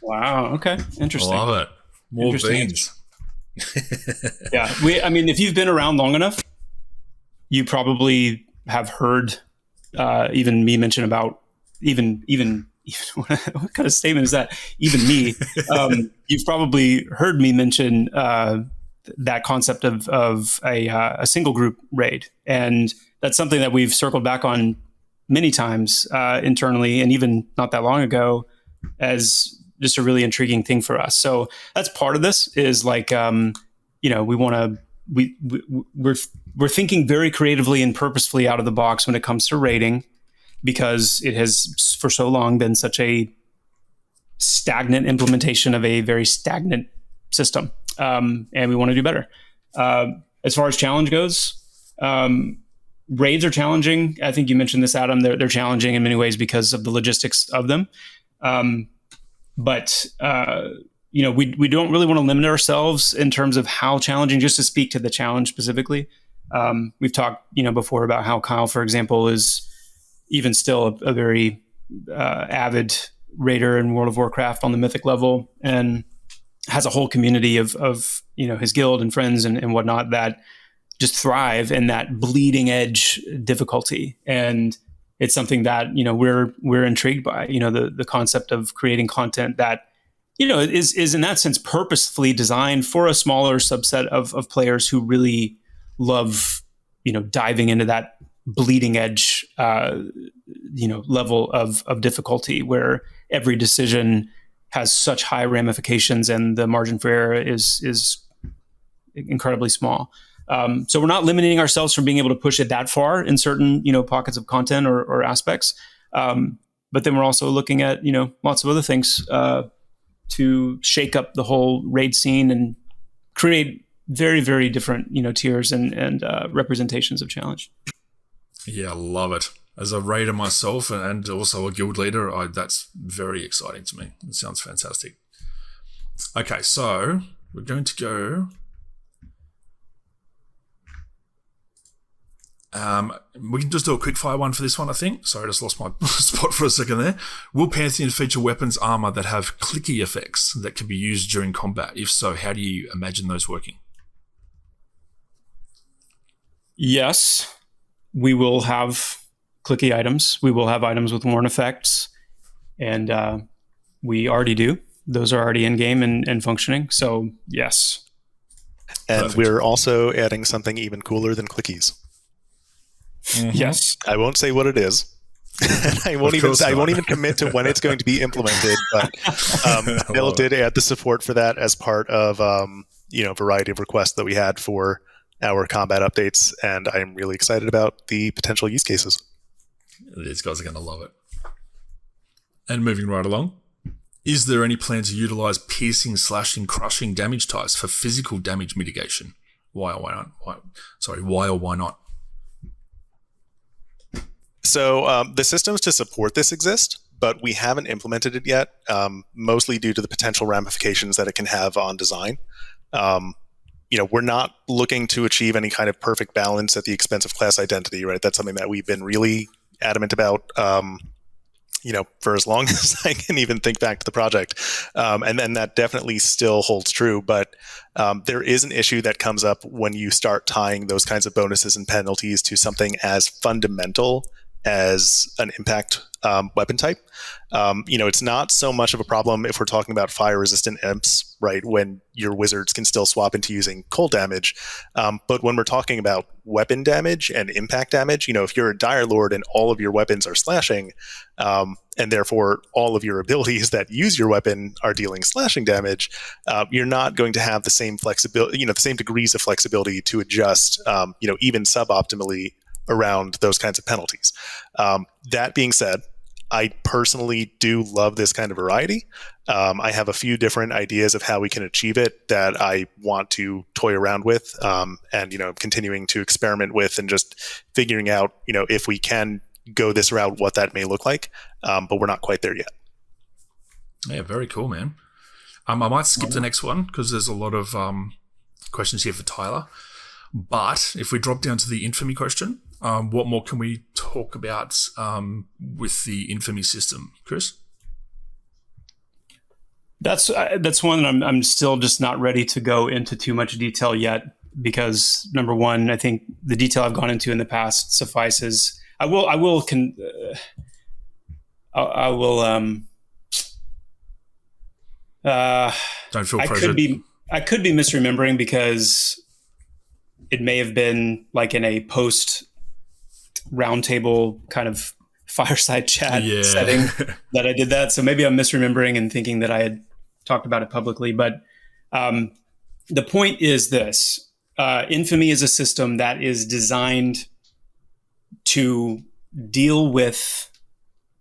Wow, okay. Interesting. I love it. More beans. Yeah, if you've been around long enough, you probably have heard even me mention about even what kind of statement is that? Even me. You've probably heard me mention that concept of a single group raid, and that's something that we've circled back on many times internally, and even not that long ago, as just a really intriguing thing for us. So that's part of this. Is like we're thinking very creatively and purposefully out of the box when it comes to rating, because it has for so long been such a stagnant implementation of a very stagnant system. And we want to do better. As far as challenge goes, raids are challenging. I think you mentioned this, Adam. They're challenging in many ways because of the logistics of them. But we don't really want to limit ourselves in terms of how challenging, just to speak to the challenge specifically. We've talked, before about how Kyle, for example, is even still a very avid raider in World of Warcraft on the mythic level, and has a whole community of his guild and friends and whatnot that just thrive in that bleeding edge difficulty. And it's something that we're intrigued by. The concept of creating content that is in that sense purposefully designed for a smaller subset of players who really love diving into that bleeding edge level of difficulty, where every decision has such high ramifications and the margin for error is incredibly small. So we're not limiting ourselves from being able to push it that far in certain pockets of content or aspects, but then we're also looking at lots of other things to shake up the whole raid scene and create very, very different tiers and representations of challenge. Yeah, I love it. As a raider myself and also a guild leader, that's very exciting to me. It sounds fantastic. Okay, so we're going to go... we can just do a quick fire one for this one, I think. Sorry, I just lost my spot for a second there. Will Pantheon feature weapons armor that have clicky effects that can be used during combat? If so, how do you imagine those working? Yes, we will have clicky items. We will have items with worn effects, and we already do. Those are already in game and functioning. So yes. And Perfect. We're also adding something even cooler than clickies. Mm-hmm. Yes. I won't say what it is. I won't even commit to when it's going to be implemented, but Bill did add the support for that as part of variety of requests that we had for our combat updates, and I'm really excited about the potential use cases. These guys are going to love it. And moving right along, is there any plan to utilize piercing, slashing, crushing damage types for physical damage mitigation? Why or why not? Why or why not? So the systems to support this exist, but we haven't implemented it yet, mostly due to the potential ramifications that it can have on design. we're not looking to achieve any kind of perfect balance at the expense of class identity, right? That's something that we've been really adamant about, for as long as I can even think back to the project. And then that definitely still holds true. But there is an issue that comes up when you start tying those kinds of bonuses and penalties to something as fundamental as an impact weapon type. It's not so much of a problem if we're talking about fire-resistant imps, right, when your wizards can still swap into using cold damage. But when we're talking about weapon damage and impact damage, if you're a Dire Lord and all of your weapons are slashing, and therefore all of your abilities that use your weapon are dealing slashing damage, you're not going to have the same flexibility, the same degrees of flexibility to adjust, even suboptimally around those kinds of penalties. That being said, I personally do love this kind of variety. I have a few different ideas of how we can achieve it that I want to toy around with, and continuing to experiment with, and just figuring out, if we can go this route, what that may look like. But we're not quite there yet. Yeah, very cool, man. I might skip the next one because there's a lot of questions here for Tyler. But if we drop down to the Infamy question, what more can we talk about with the Infamy system, Chris? That's one that I'm still just not ready to go into too much detail yet, because number one, I think the detail I've gone into in the past suffices. I will. Don't feel pressured. I could be misremembering, because it may have been like in a post Roundtable kind of fireside chat setting that I did that. So maybe I'm misremembering and thinking that I had talked about it publicly. But the point is this. Infamy is a system that is designed to deal with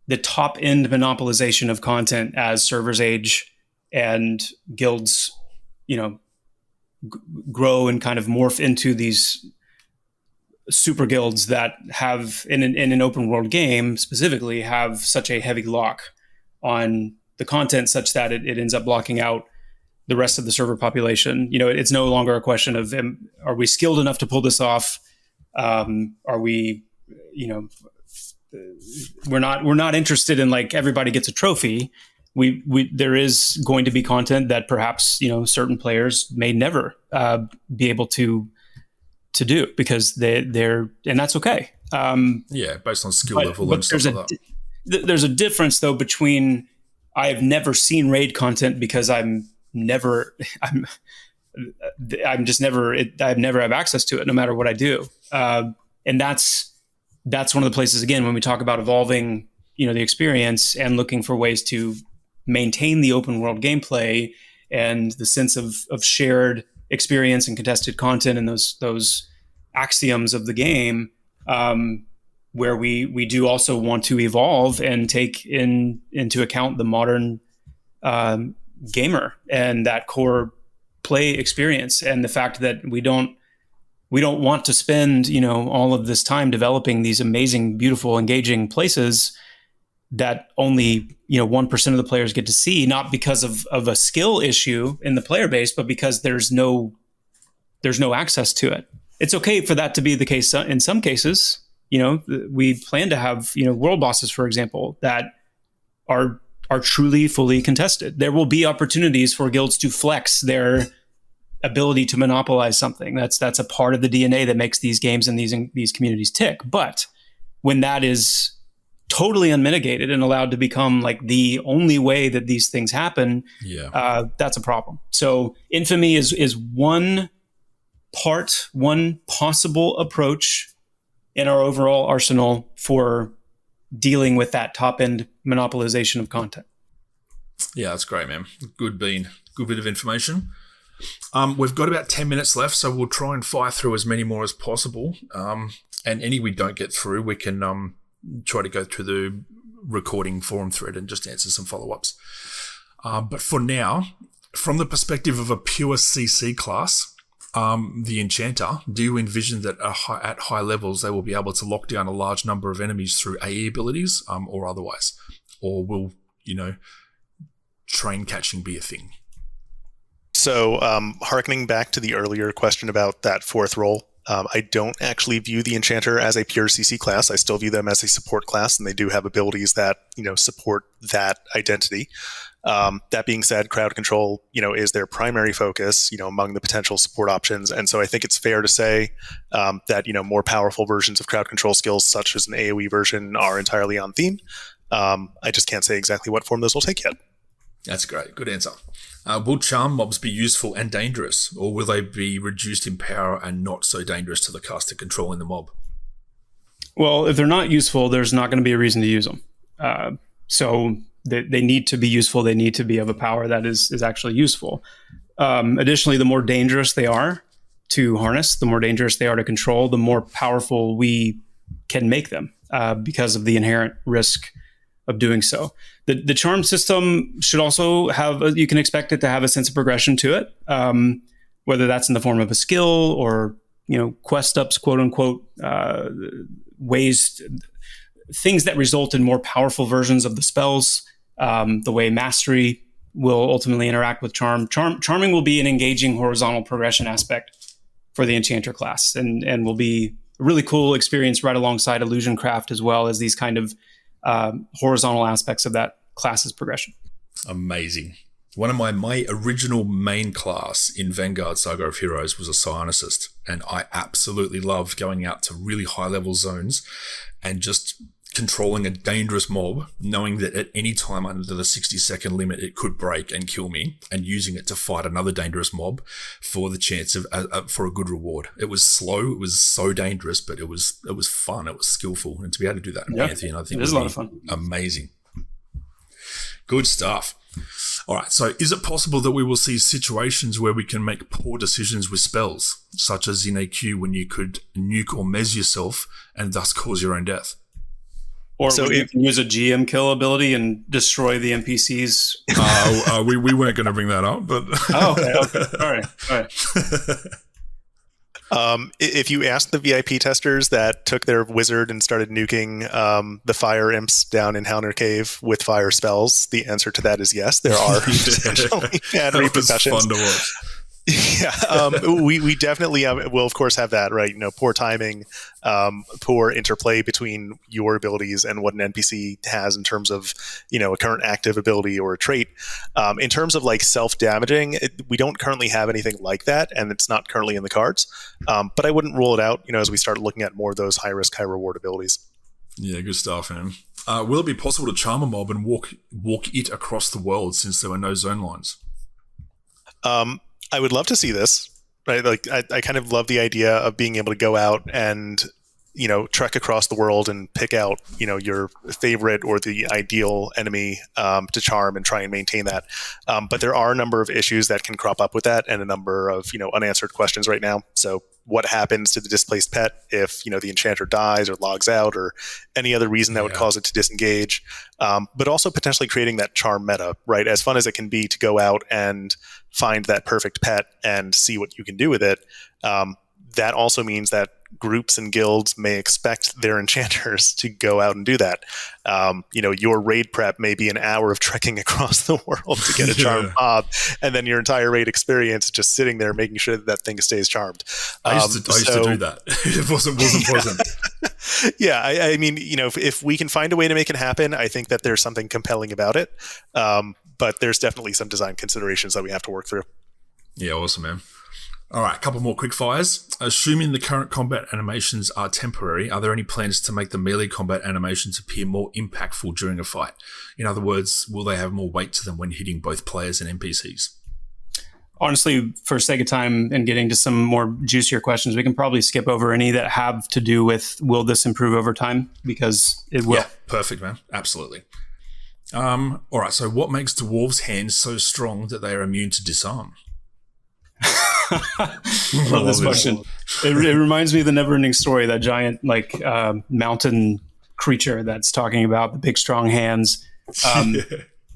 the top end monopolization of content as servers age and guilds, grow and kind of morph into these super guilds that have, in an open world game specifically, have such a heavy lock on the content such that it ends up blocking out the rest of the server population. It's no longer a question of, are we skilled enough to pull this off? Are we, we're not interested in like everybody gets a trophy. There is going to be content that perhaps certain players may never be able to do, because they're and that's okay. Based on skill level and stuff like that. There's a difference though between I have never seen raid content because I never have access to it no matter what I do, and that's one of the places, again, when we talk about evolving the experience and looking for ways to maintain the open world gameplay and the sense of shared experience and contested content and those axioms of the game, where we do also want to evolve and take into account the modern gamer and that core play experience, and the fact that we don't want to spend all of this time developing these amazing, beautiful, engaging places that only 1% of the players get to see, not because of a skill issue in the player base, but because there's no access to it. It's okay for that to be the case in some cases. We plan to have world bosses, for example, that are truly fully contested. There will be opportunities for guilds to flex their ability to monopolize something. That's a part of the DNA that makes these games and these communities tick. But when that is totally unmitigated and allowed to become like the only way that these things happen, that's a problem. So Infamy is one possible approach in our overall arsenal for dealing with that top-end monopolization of content. Yeah, that's great, man. Good bit of information. We've got about 10 minutes left, so we'll try and fire through as many more as possible. And any we don't get through, we can try to go through the recording forum thread and just answer some follow-ups. But for now, from the perspective of a pure CC class, the Enchanter, do you envision that at high levels they will be able to lock down a large number of enemies through AE abilities or otherwise? Or will, train catching be a thing? So, harkening back to the earlier question about that fourth role, I don't actually view the Enchanter as a pure CC class. I still view them as a support class, and they do have abilities that support that identity. That being said, crowd control, is their primary focus, among the potential support options. And so I think it's fair to say that, more powerful versions of crowd control skills, such as an AoE version, are entirely on theme. I just can't say exactly what form those will take yet. That's great. Good answer. Will charm mobs be useful and dangerous, or will they be reduced in power and not so dangerous to the caster controlling the mob? Well, if they're not useful, there's not going to be a reason to use them. So they need to be useful. They need to be of a power that is actually useful. Additionally, the more dangerous they are to harness, the more dangerous they are to control, the more powerful we can make them because of the inherent risk of doing so. The charm system should also have, you can expect it to have a sense of progression to it, whether that's in the form of a skill or, quest ups, quote unquote, ways, things that result in more powerful versions of the spells, the way mastery will ultimately interact with Charming will be an engaging horizontal progression aspect for the Enchanter class and will be a really cool experience right alongside Illusion Craft, as well as these kind of horizontal aspects of that class's progression. Amazing. One of my original main class in Vanguard Saga of Heroes was a Psionicist, and I absolutely loved going out to really high level zones and just controlling a dangerous mob, knowing that at any time under the 60-second limit it could break and kill me, and using it to fight another dangerous mob for the chance of for a good reward. It was slow, it was so dangerous, but it was fun, it was skillful, and to be able to do that in Pantheon, I think it is a lot of fun. Amazing. Good stuff. All right, so is it possible that we will see situations where we can make poor decisions with spells, such as in a queue when you could nuke or mez yourself and thus cause your own death? Or so you can use a GM kill ability and destroy the NPCs. We weren't going to bring that up, but okay. All right. If you ask the VIP testers that took their wizard and started nuking the fire imps down in Howner Cave with fire spells, the answer to that is yes. There are potentially bad repercussions. Fun to watch. Yeah, we definitely will, of course, have that, right? Poor timing, poor interplay between your abilities and what an NPC has in terms of, a current active ability or a trait. In terms of like self-damaging, we don't currently have anything like that, and it's not currently in the cards. But I wouldn't rule it out, as we start looking at more of those high-risk, high-reward abilities. Yeah, good stuff, man. Will it be possible to charm a mob and walk it across the world since there were no zone lines? I would love to see this, right? Like, I kind of love the idea of being able to go out and, trek across the world and pick out, your favorite or the ideal enemy to charm and try and maintain that. But there are a number of issues that can crop up with that and a number of, unanswered questions right now. So what happens to the displaced pet if, the Enchanter dies or logs out or any other reason that would cause it to disengage? But also potentially creating that charm meta, right? As fun as it can be to go out and find that perfect pet and see what you can do with it. That also means that groups and guilds may expect their enchanters to go out and do that. Your raid prep may be an hour of trekking across the world to get a charmed mob, and then your entire raid experience is just sitting there making sure that thing stays charmed. I used to do that. It wasn't pleasant. Yeah, I mean, if we can find a way to make it happen, I think that there's something compelling about it. But there's definitely some design considerations that we have to work through. Yeah, awesome, man. All right, a couple more quick fires. Assuming the current combat animations are temporary, are there any plans to make the melee combat animations appear more impactful during a fight? In other words, will they have more weight to them when hitting both players and NPCs? Honestly, for sake of time and getting to some more juicier questions, we can probably skip over any that have to do with will this improve over time, because it will. Yeah, perfect, man. Absolutely. All right, so what makes Dwarves' hands so strong that they are immune to disarm? Love this question. It reminds me of the never-ending story, that giant mountain creature that's talking about the big strong hands.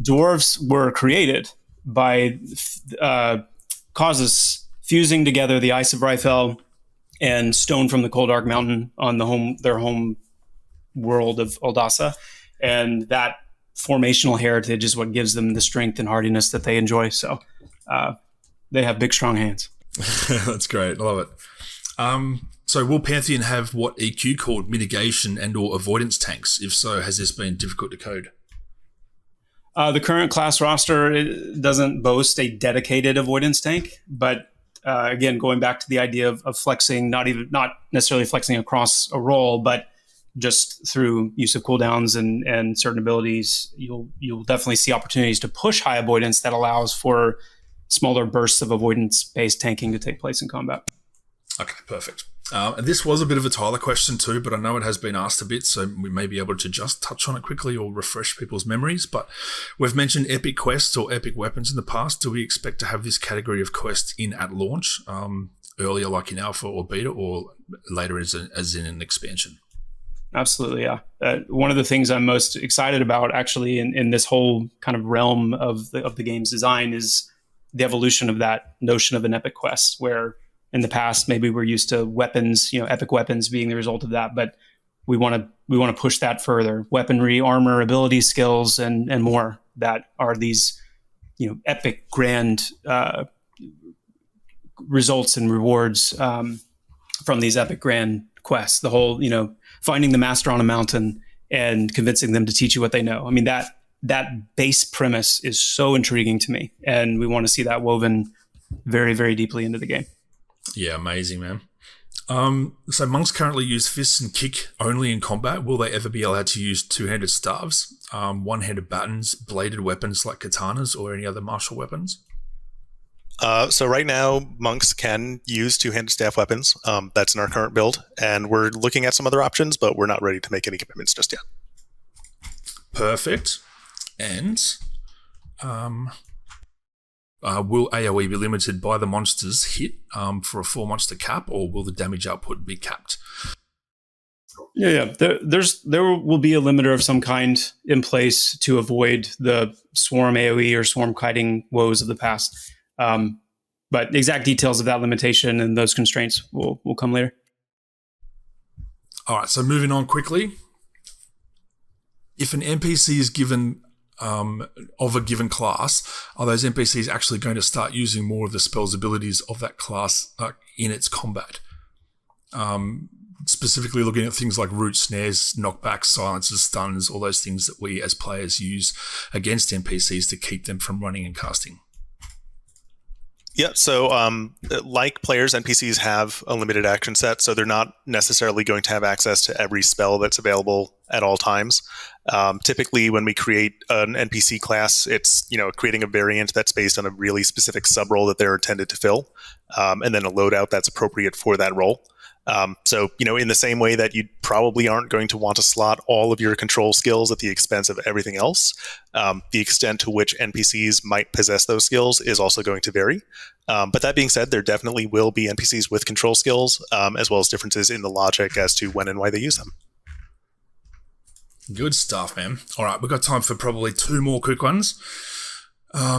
Dwarves were created by causes fusing together the ice of Ryfel and stone from the Cold Dark Mountain on their home world of Aldasa, and that formational heritage is what gives them the strength and hardiness that they enjoy. So they have big, strong hands. That's great. I love it. So will Pantheon have what EQ called mitigation and or avoidance tanks? If so, has this been difficult to code? The current class roster doesn't boast a dedicated avoidance tank, but again, going back to the idea of flexing, not necessarily flexing across a role, but just through use of cooldowns and certain abilities, you'll definitely see opportunities to push high avoidance that allows for smaller bursts of avoidance-based tanking to take place in combat. Okay, perfect. And this was a bit of a Tyler question too, but I know it has been asked a bit, so we may be able to just touch on it quickly or refresh people's memories. But we've mentioned epic quests or epic weapons in the past. Do we expect to have this category of quest in at launch, earlier like in alpha or beta, or later as in an expansion? Absolutely, yeah. One of the things I'm most excited about actually in this whole kind of realm of the game's design is the evolution of that notion of an epic quest, where in the past maybe we're used to weapons, epic weapons being the result of that, but we want to push that further. Weaponry, armor, ability, skills, and more that are these epic grand results and rewards from these epic grand quests. The whole finding the master on a mountain and convincing them to teach you what they know. I mean, that base premise is so intriguing to me, and we want to see that woven very, very deeply into the game. Yeah, amazing, man. So monks currently use fists and kick only in combat. Will they ever be allowed to use two-handed staves, one-handed batons, bladed weapons like katanas, or any other martial weapons? So right now, monks can use two-handed staff weapons. That's in our current build, and we're looking at some other options, but we're not ready to make any commitments just yet. Perfect. And will AoE be limited by the monster's hit for a 4-monster cap, or will the damage output be capped? Yeah. There will be a limiter of some kind in place to avoid the swarm AoE or swarm kiting woes of the past. But the exact details of that limitation and those constraints will come later. All right, so moving on quickly. If an NPC is given of a given class, are those NPCs actually going to start using more of the spells abilities of that class in its combat? Specifically looking at things like root, snares, knockbacks, silences, stuns, all those things that we as players use against NPCs to keep them from running and casting. Yeah, so like players, NPCs have a limited action set, so they're not necessarily going to have access to every spell that's available at all times. Typically, when we create an NPC class, it's creating a variant that's based on a really specific sub-role that they're intended to fill, and then a loadout that's appropriate for that role. So, in the same way that you probably aren't going to want to slot all of your control skills at the expense of everything else, the extent to which NPCs might possess those skills is also going to vary. But that being said, there definitely will be NPCs with control skills, as well as differences in the logic as to when and why they use them. Good stuff, man. All right, we've got time for probably 2 more quick ones.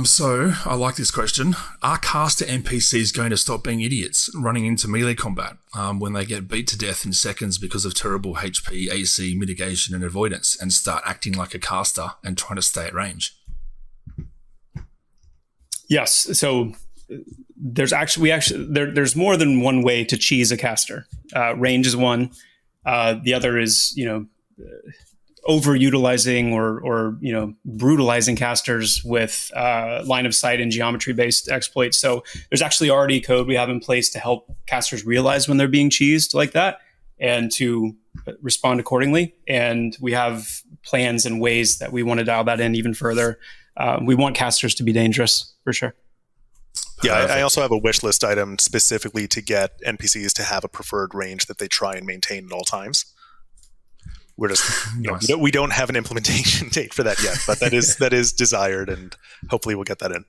So I like this question. Are caster NPCs going to stop being idiots running into melee combat when they get beat to death in seconds because of terrible HP, AC, mitigation, and avoidance, and start acting like a caster and trying to stay at range? Yes. So there's there's more than one way to cheese a caster. Range is one. The other is overutilizing or brutalizing casters with line of sight and geometry based exploits. So there's actually already code we have in place to help casters realize when they're being cheesed like that and to respond accordingly. And we have plans and ways that we want to dial that in even further. We want casters to be dangerous for sure. Yeah, I also have a wish list item specifically to get NPCs to have a preferred range that they try and maintain at all times. We're just Nice. we don't have an implementation date for that yet, but that is desired, and hopefully we'll get that in.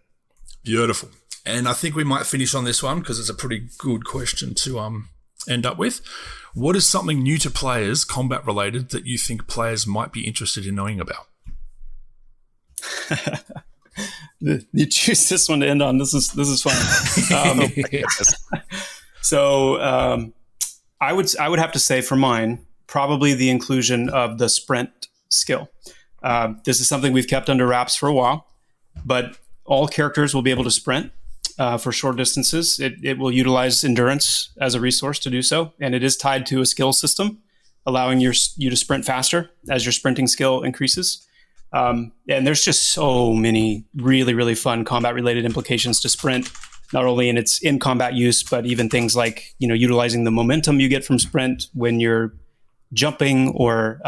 Beautiful. And I think we might finish on this one because it's a pretty good question to end up with. What is something new to players, combat related, that you think players might be interested in knowing about? You choose this one to end on. This is fun. So I would have to say for mine, probably the inclusion of the sprint skill. This is something we've kept under wraps for a while, but all characters will be able to sprint. for short distances. It will utilize endurance as a resource to do so, and it is tied to a skill system, allowing you to sprint faster as your sprinting skill increases. And there's just so many really, really fun combat-related implications to sprint, not only in its in-combat use, but even things like, utilizing the momentum you get from sprint when you're jumping, or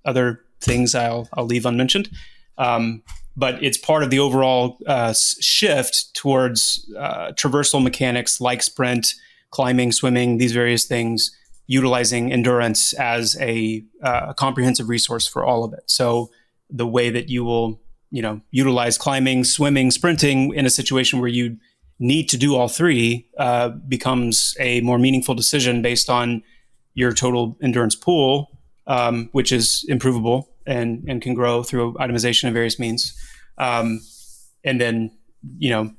other things I'll leave unmentioned. But it's part of the overall shift towards traversal mechanics like sprint, climbing, swimming, these various things, utilizing endurance as a comprehensive resource for all of it. So the way that you will, utilize climbing, swimming, sprinting in a situation where you need to do all three becomes a more meaningful decision based on your total endurance pool, which is improvable and can grow through itemization of various means. And then,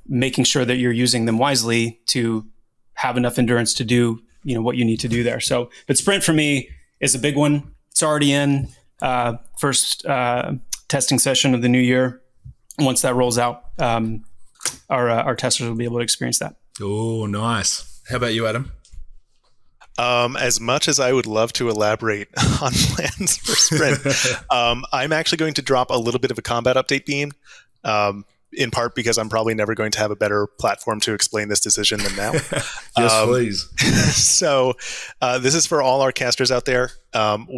making sure that you're using them wisely to have enough endurance to do, what you need to do there. So, but sprint for me is a big one. It's already in first testing session of the new year. Once that rolls out, our testers will be able to experience that. Oh, nice. How about you, Adam? As much as I would love to elaborate on plans for sprint, I'm actually going to drop a little bit of a combat update beam, in part because I'm probably never going to have a better platform to explain this decision than now. Yes, please. So this is for all our casters out there.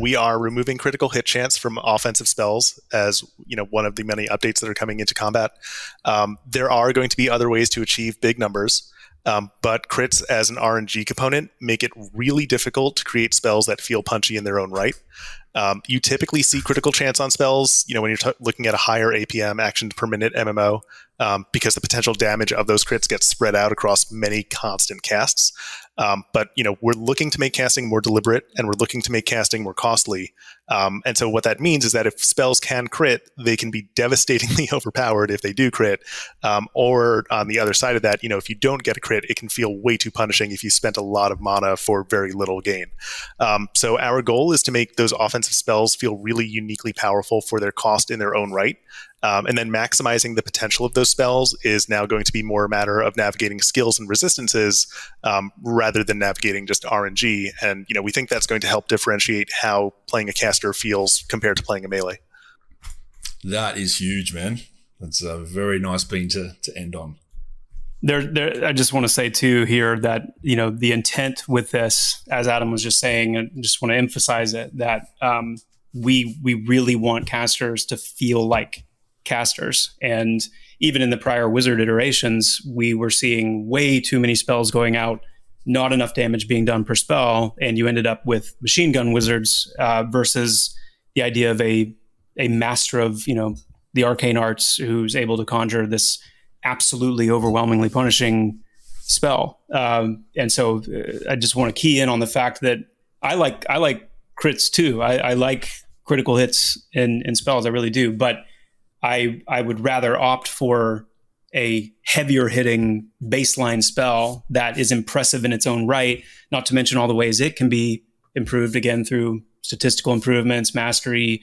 We are removing critical hit chance from offensive spells as one of the many updates that are coming into combat. There are going to be other ways to achieve big numbers. But crits as an RNG component make it really difficult to create spells that feel punchy in their own right. You typically see critical chance on spells, when you're looking at a higher APM, action per minute MMO, because the potential damage of those crits gets spread out across many constant casts. But we're looking to make casting more deliberate, and we're looking to make casting more costly. And so what that means is that if spells can crit, they can be devastatingly overpowered if they do crit. Or on the other side of that, if you don't get a crit, it can feel way too punishing if you spent a lot of mana for very little gain. So our goal is to make those offensive spells feel really uniquely powerful for their cost in their own right. And then maximizing the potential of those spells is now going to be more a matter of navigating skills and resistances rather than navigating just RNG. And, we think that's going to help differentiate how playing a caster feels compared to playing a melee. That is huge, man. That's a very nice bean to end on. I just want to say too here that, the intent with this, as Adam was just saying, I just want to emphasize it, that we really want casters to feel like casters. And even in the prior wizard iterations, we were seeing way too many spells going out, not enough damage being done per spell, and you ended up with machine gun wizards versus the idea of a master of the arcane arts who's able to conjure this absolutely overwhelmingly punishing spell. And so I just want to key in on the fact that I like crits too. I like critical hits in spells, I really do, but I would rather opt for a heavier hitting baseline spell that is impressive in its own right, not to mention all the ways it can be improved again through statistical improvements, mastery,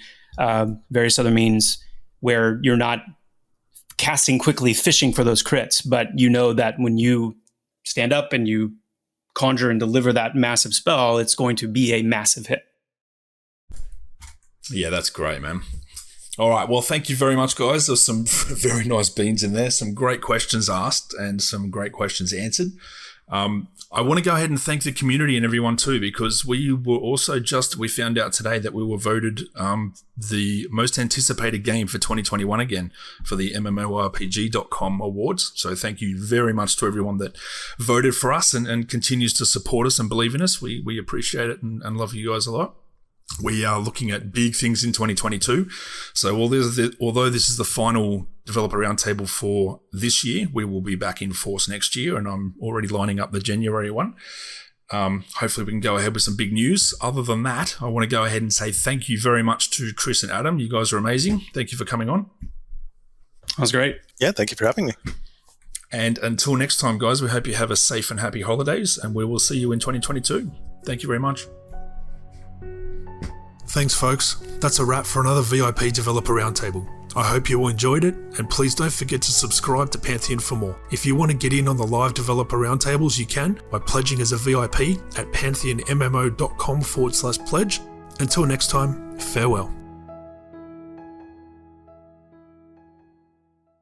various other means, where you're not casting quickly, fishing for those crits, but that when you stand up and you conjure and deliver that massive spell, it's going to be a massive hit. Yeah, that's great, man. All right. Well, thank you very much, guys. There's some very nice beans in there, some great questions asked and some great questions answered. I want to go ahead and thank the community and everyone too, because we were also we found out today that we were voted the most anticipated game for 2021 again for the MMORPG.com awards. So thank you very much to everyone that voted for us and continues to support us and believe in us. We appreciate it and love you guys a lot. We are looking at big things in 2022. So although this is the final developer roundtable for this year, we will be back in force next year, and I'm already lining up the January one. Hopefully we can go ahead with some big news. Other than that, I want to go ahead and say thank you very much to Chris and Adam. You guys are amazing. Thank you for coming on. That was great. Yeah, thank you for having me. And until next time, guys, we hope you have a safe and happy holidays, and we will see you in 2022. Thank you very much. Thanks, folks. That's a wrap for another VIP Developer Roundtable. I hope you all enjoyed it, and please don't forget to subscribe to Pantheon for more. If you want to get in on the live developer roundtables, you can by pledging as a VIP at pantheonmmo.com/pledge. Until next time, farewell.